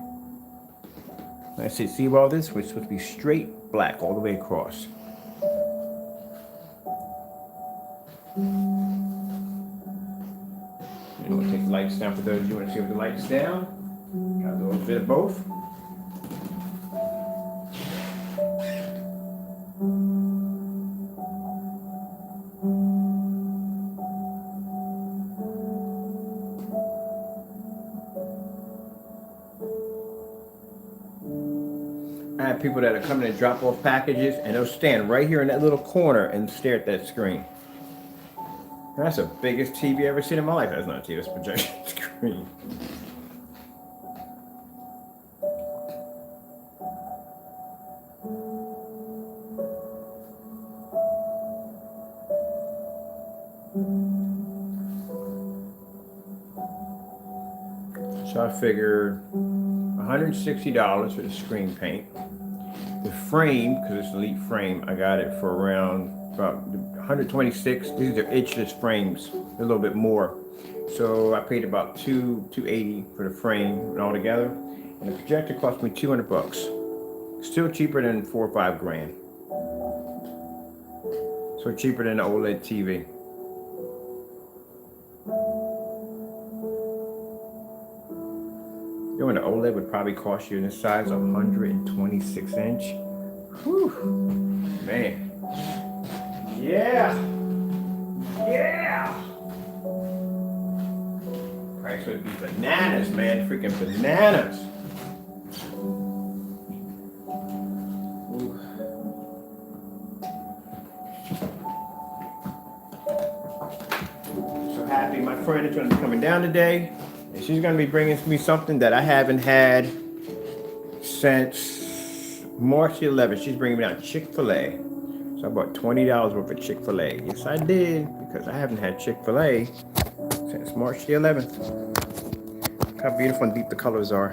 Like I said, see all this? We're supposed to be straight black all the way across. You know, take the lights down for those of you who want to see with the lights down. Got a little bit of both. I have people that are coming to drop off packages and they'll stand right here in that little corner and stare at that screen. That's the biggest TV I've ever seen in my life. That's not a TV, that's a projection screen. So I figured $160 for the screen paint. The frame, because it's elite frame, I got it for around about 126. These are edgeless frames, a little bit more. So I paid about $280 for the frame and all together. And the projector cost me 200 bucks. Still cheaper than 4 or 5 grand. So cheaper than an OLED TV. You know, an OLED would probably cost you in this size 126 inch. Whew, man. Yeah. Yeah. Price would be bananas, man. Freaking bananas. Ooh. So happy my friend is going to be coming down today. And she's going to be bringing me something that I haven't had since March the 11th. She's bringing me down Chick-fil-A. So I bought $20 worth of Chick-fil-A. Yes, I did, because I haven't had Chick-fil-A since March the 11th. Look how beautiful and deep the colors are.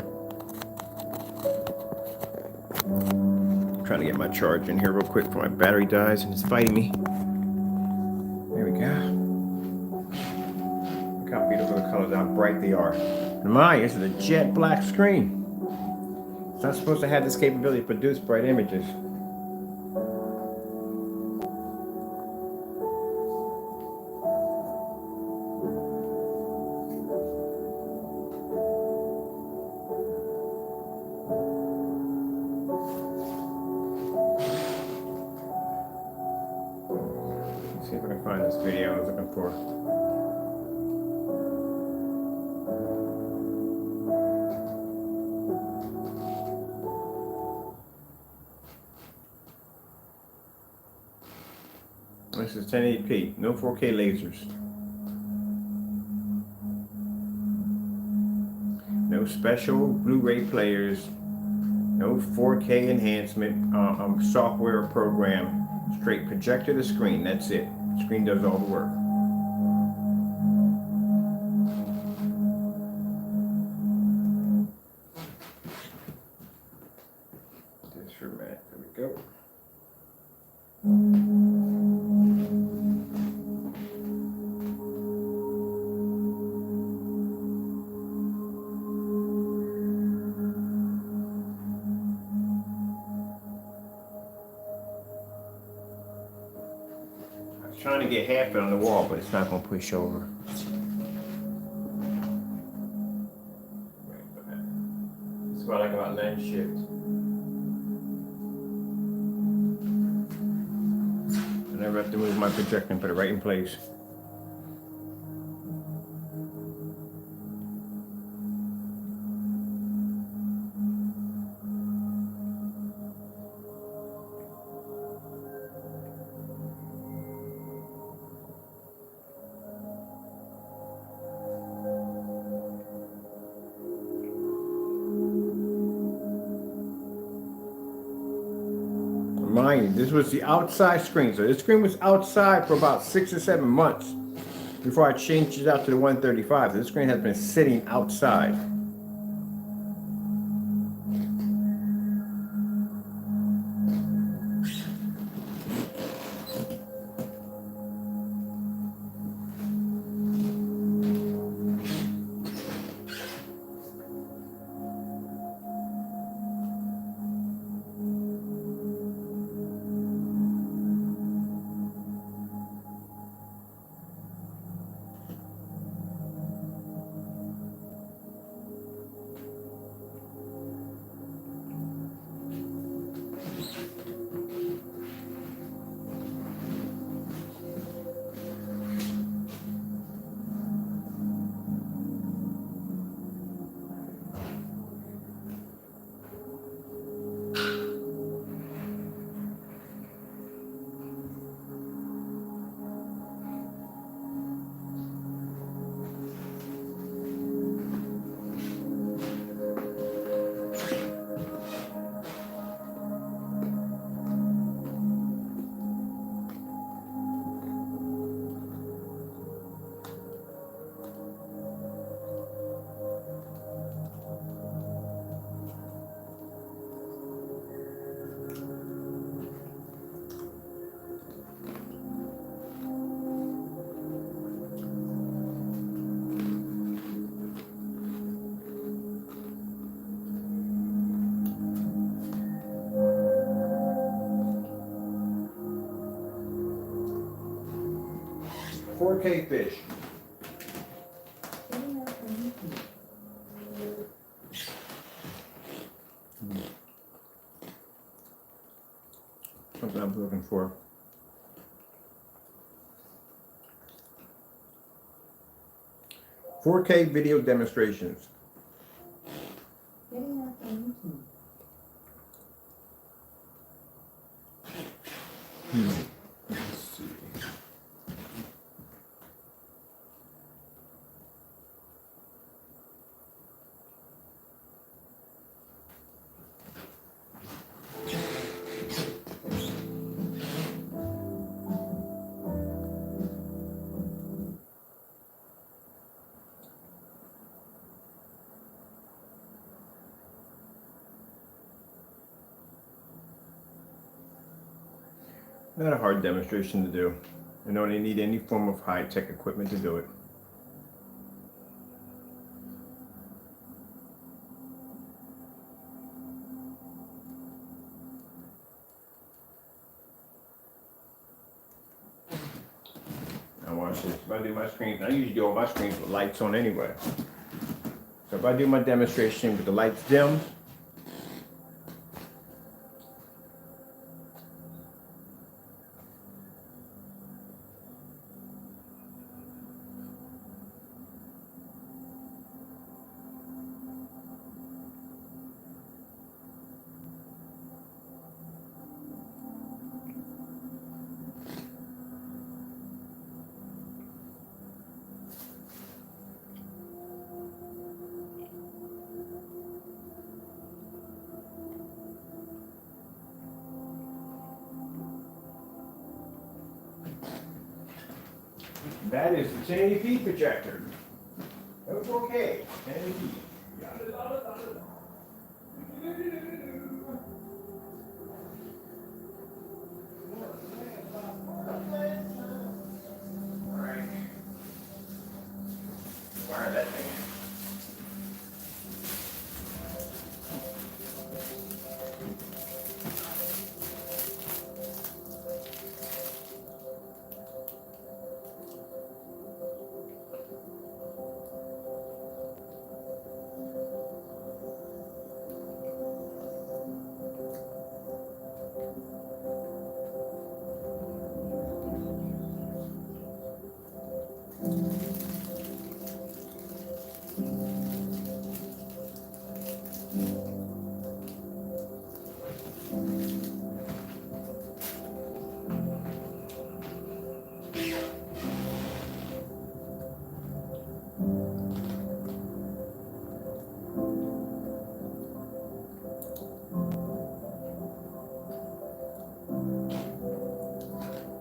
I'm trying to get my charge in here real quick before my battery dies and it's fighting me. There we go. Look how beautiful the colors, how bright they are. And mine, this is a jet black screen. It's not supposed to have this capability to produce bright images. Let's see if I can find this video I was looking for. This is 1080p, no 4K lasers. No special Blu-ray players, no 4K enhancement software or program. Straight projector to screen, that's it. The screen does all the work. This format, there we go. Trying to get half it on the wall, but it's not going to push over. This is what I like about lens shift. I never have to move my projector and put it right in place. Mind you, this was the outside screen. So this screen was outside for about 6 or 7 months before I changed it out to the 135. This screen has been sitting outside. 4K fish. Something I'm looking for. "4K video demonstrations." Let's see. Not a hard demonstration to do. You don't need any form of high-tech equipment to do it. Now watch this. If I do my screens, I usually do all my screens with lights on anyway. So if I do my demonstration with the lights dim, that is the 1080p projector. That's okay. 1080p. Alright. Wire that thing in.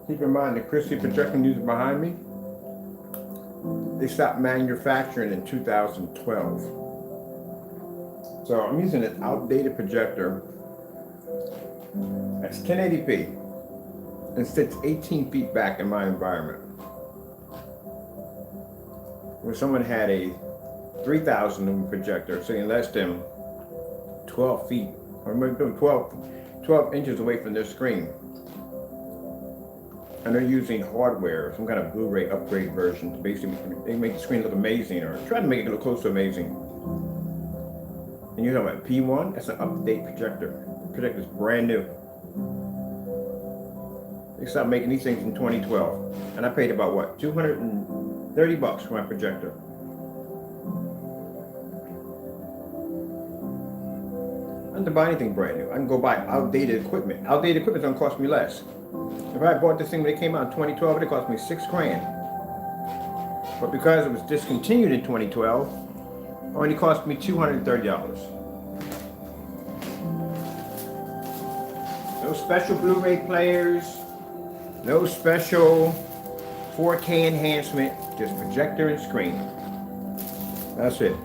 Keep in mind the Christie projector used behind me, they stopped manufacturing in 2012. So I'm using an outdated projector that's 1080p and sits 18 feet back in my environment. Where someone had a 3000 lumen projector sitting less than 12 feet, or maybe 12 inches away from their screen. And they're using hardware, some kind of Blu-ray upgrade version to basically make the screen look amazing, or try to make it look close to amazing. And you're talking about P1, that's an up-to-date projector. The projector's brand new. They stopped making these things in 2012. And I paid about what, $230 for my projector. I don't have to buy anything brand new. I can go buy outdated equipment. Outdated equipment's gonna cost me less. If I bought this thing when it came out in 2012, it cost me $6 grand. But because it was discontinued in 2012, it only cost me $230. No special Blu-ray players, no special 4K enhancement, just projector and screen. That's it.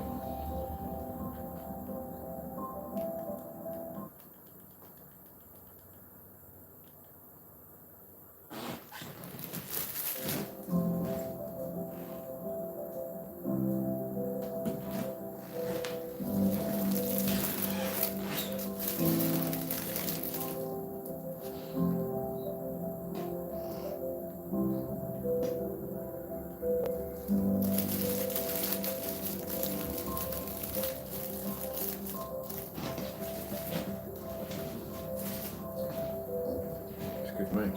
Excuse me.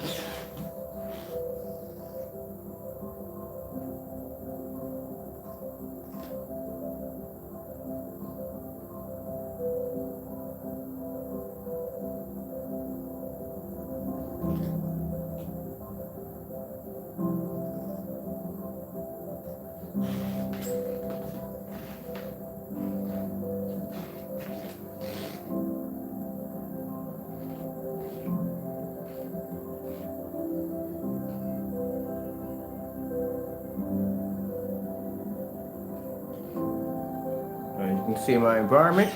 You can see my environment.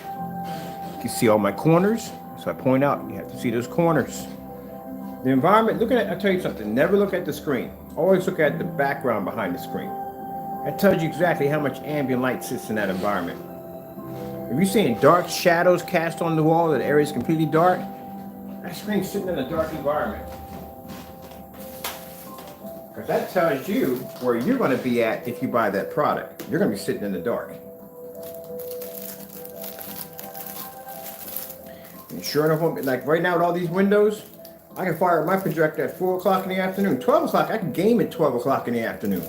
You can see all my corners. So I point out, you have to see those corners. The environment, look at it, I'll tell you something, never look at the screen. Always look at the background behind the screen. That tells you exactly how much ambient light sits in that environment. If you're seeing dark shadows cast on the wall, that area is completely dark, that screen's sitting in a dark environment. Because that tells you where you're going to be at if you buy that product. You're going to be sitting in the dark. And sure enough, like right now with all these windows, I can fire up my projector at 4 o'clock in the afternoon. 12 o'clock, I can game at 12 o'clock in the afternoon.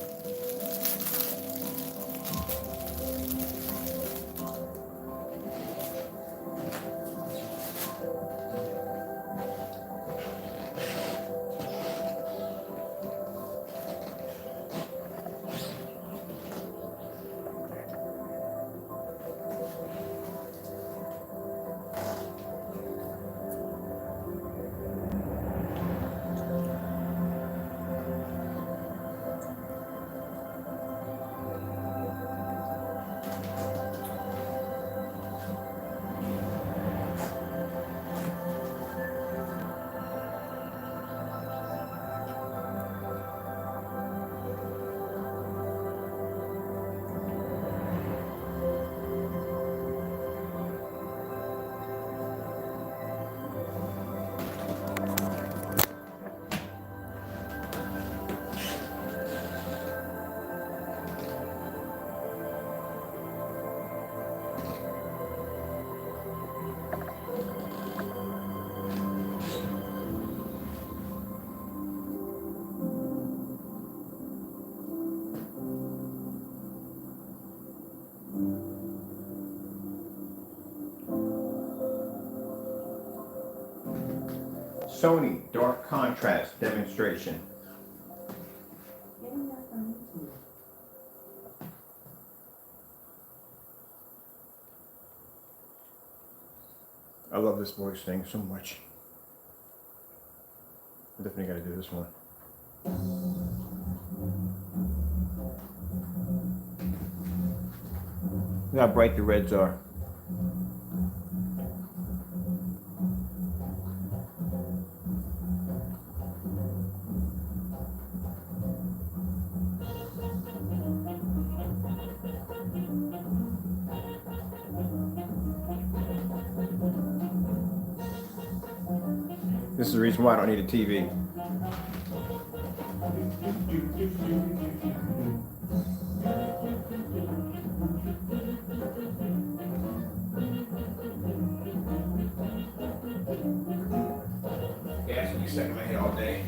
Sony dark contrast demonstration. I love this voice thing so much. I definitely got to do this one. Look how bright the reds are. This is the reason why I don't need a TV. Gas will be stuck in my head all day.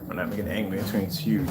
I'm not making it angry, this screen's huge.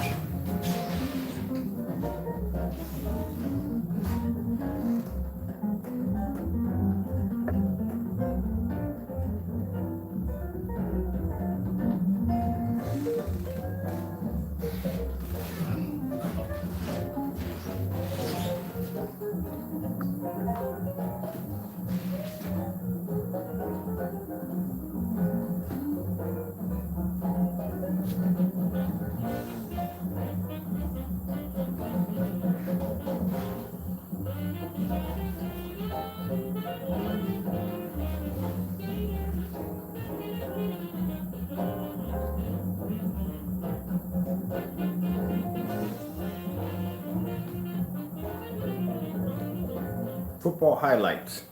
Football highlights.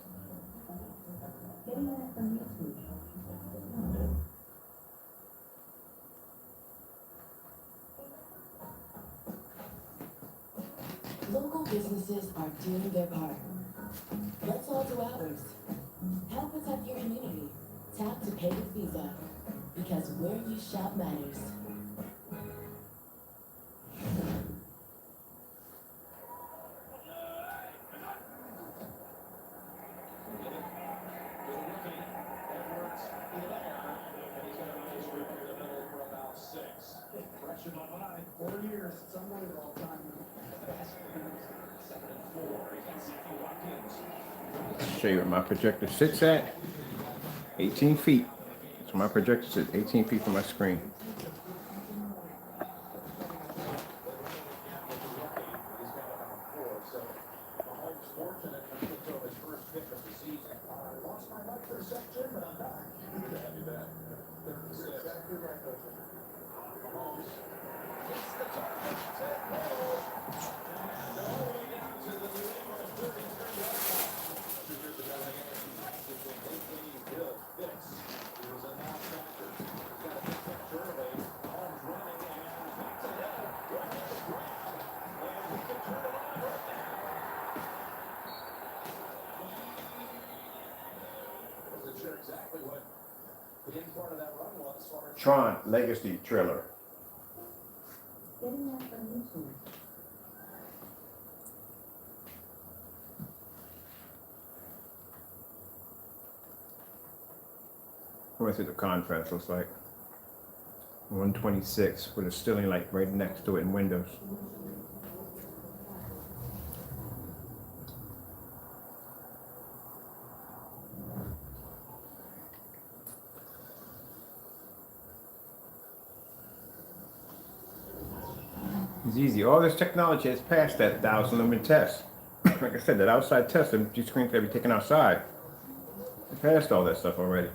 Local businesses are doing their part. Let's all do ours. Help protect your community. Tap to pay with Visa. Because where you shop matters. Pressure my mind. 4 years. Someone at all time. Show you where my projector sits at. 18 feet. So my projector sits 18 feet from my screen. Tron Legacy trailer. Getting that from YouTube. What the contrast looks like. 126 with a ceiling light right next to it in windows. It's easy. All this technology has passed that 1,000 lumen test. Like I said, that outside test, and these screens can be taken outside. It passed all that stuff already.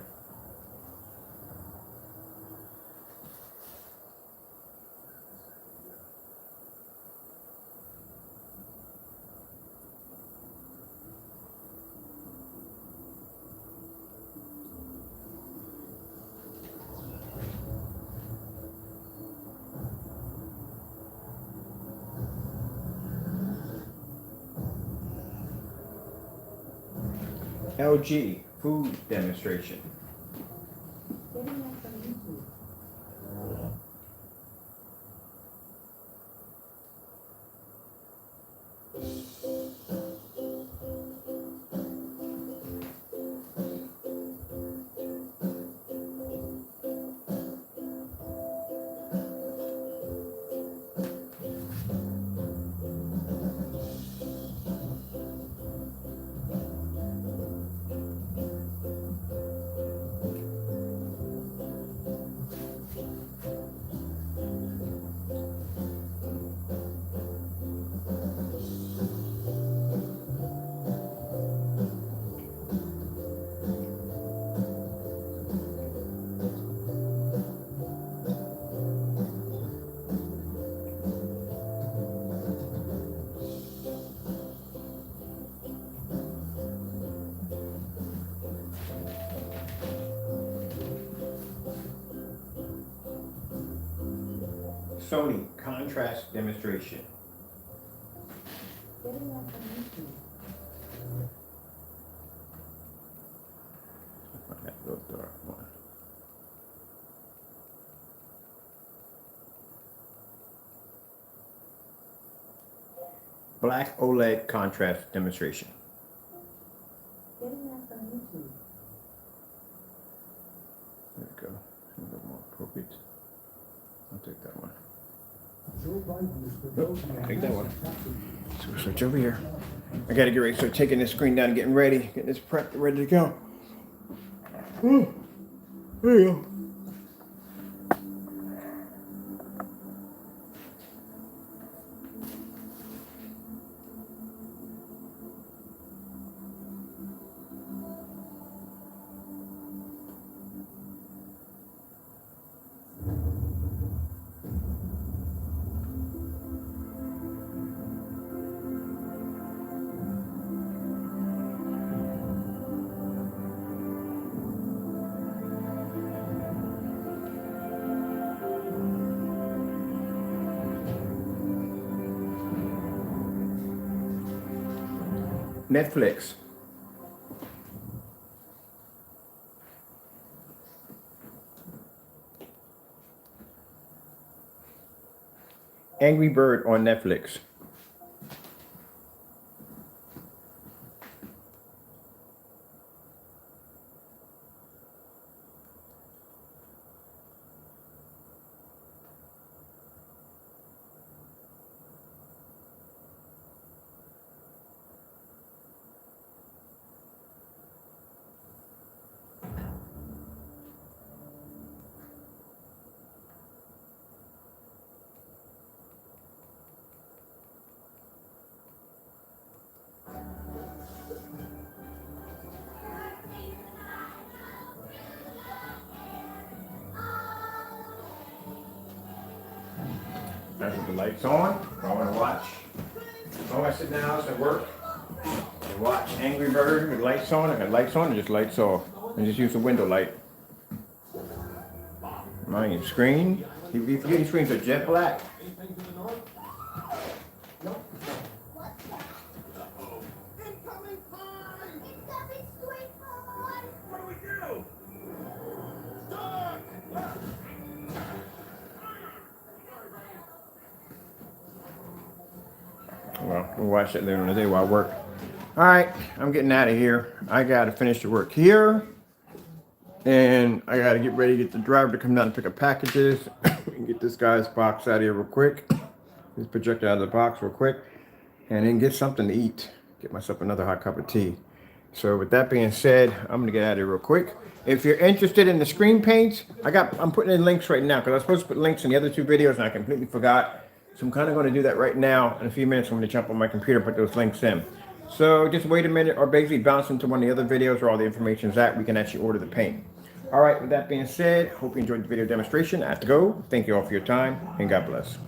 LG food demonstration. Getting that from YouTube. Sony contrast demonstration. Getting that from YouTube. That little dark one. Black OLED contrast demonstration. Getting that from YouTube. There we go. A little more appropriate. I'll take that one. Take that one. So we'll switch over here. I gotta get ready. So taking this screen down, getting ready, getting this prepped, ready to go. Ooh, there you go. Netflix. Angry Bird on Netflix. That's with the lights on. If I want to watch. As long as I sit in the house and work and watch Angry Bird with lights on, I got lights on and just lights off. And just use the window light. My screen. You forget your screens are jet black. Anything to the north? No. Incoming pie! Incoming sweet boy! What do we do? Stuck! Well, we'll watch that later in the day while I work. All right, I'm getting out of here. I got to finish the work here. And I got to get ready to get the driver to come down and pick up packages. And get this guy's box out of here real quick. His projector out of the box real quick. And then get something to eat. Get myself another hot cup of tea. So with that being said, I'm going to get out of here real quick. If you're interested in the screen paints, I'm putting in links right now because I was supposed to put links in the other two videos and I completely forgot. So I'm kind of going to do that right now. In a few minutes, I'm going to jump on my computer and put those links in. So just wait a minute or basically bounce into one of the other videos where all the information is at. We can actually order the paint. All right, with that being said, hope you enjoyed the video demonstration. I have to go. Thank you all for your time and God bless.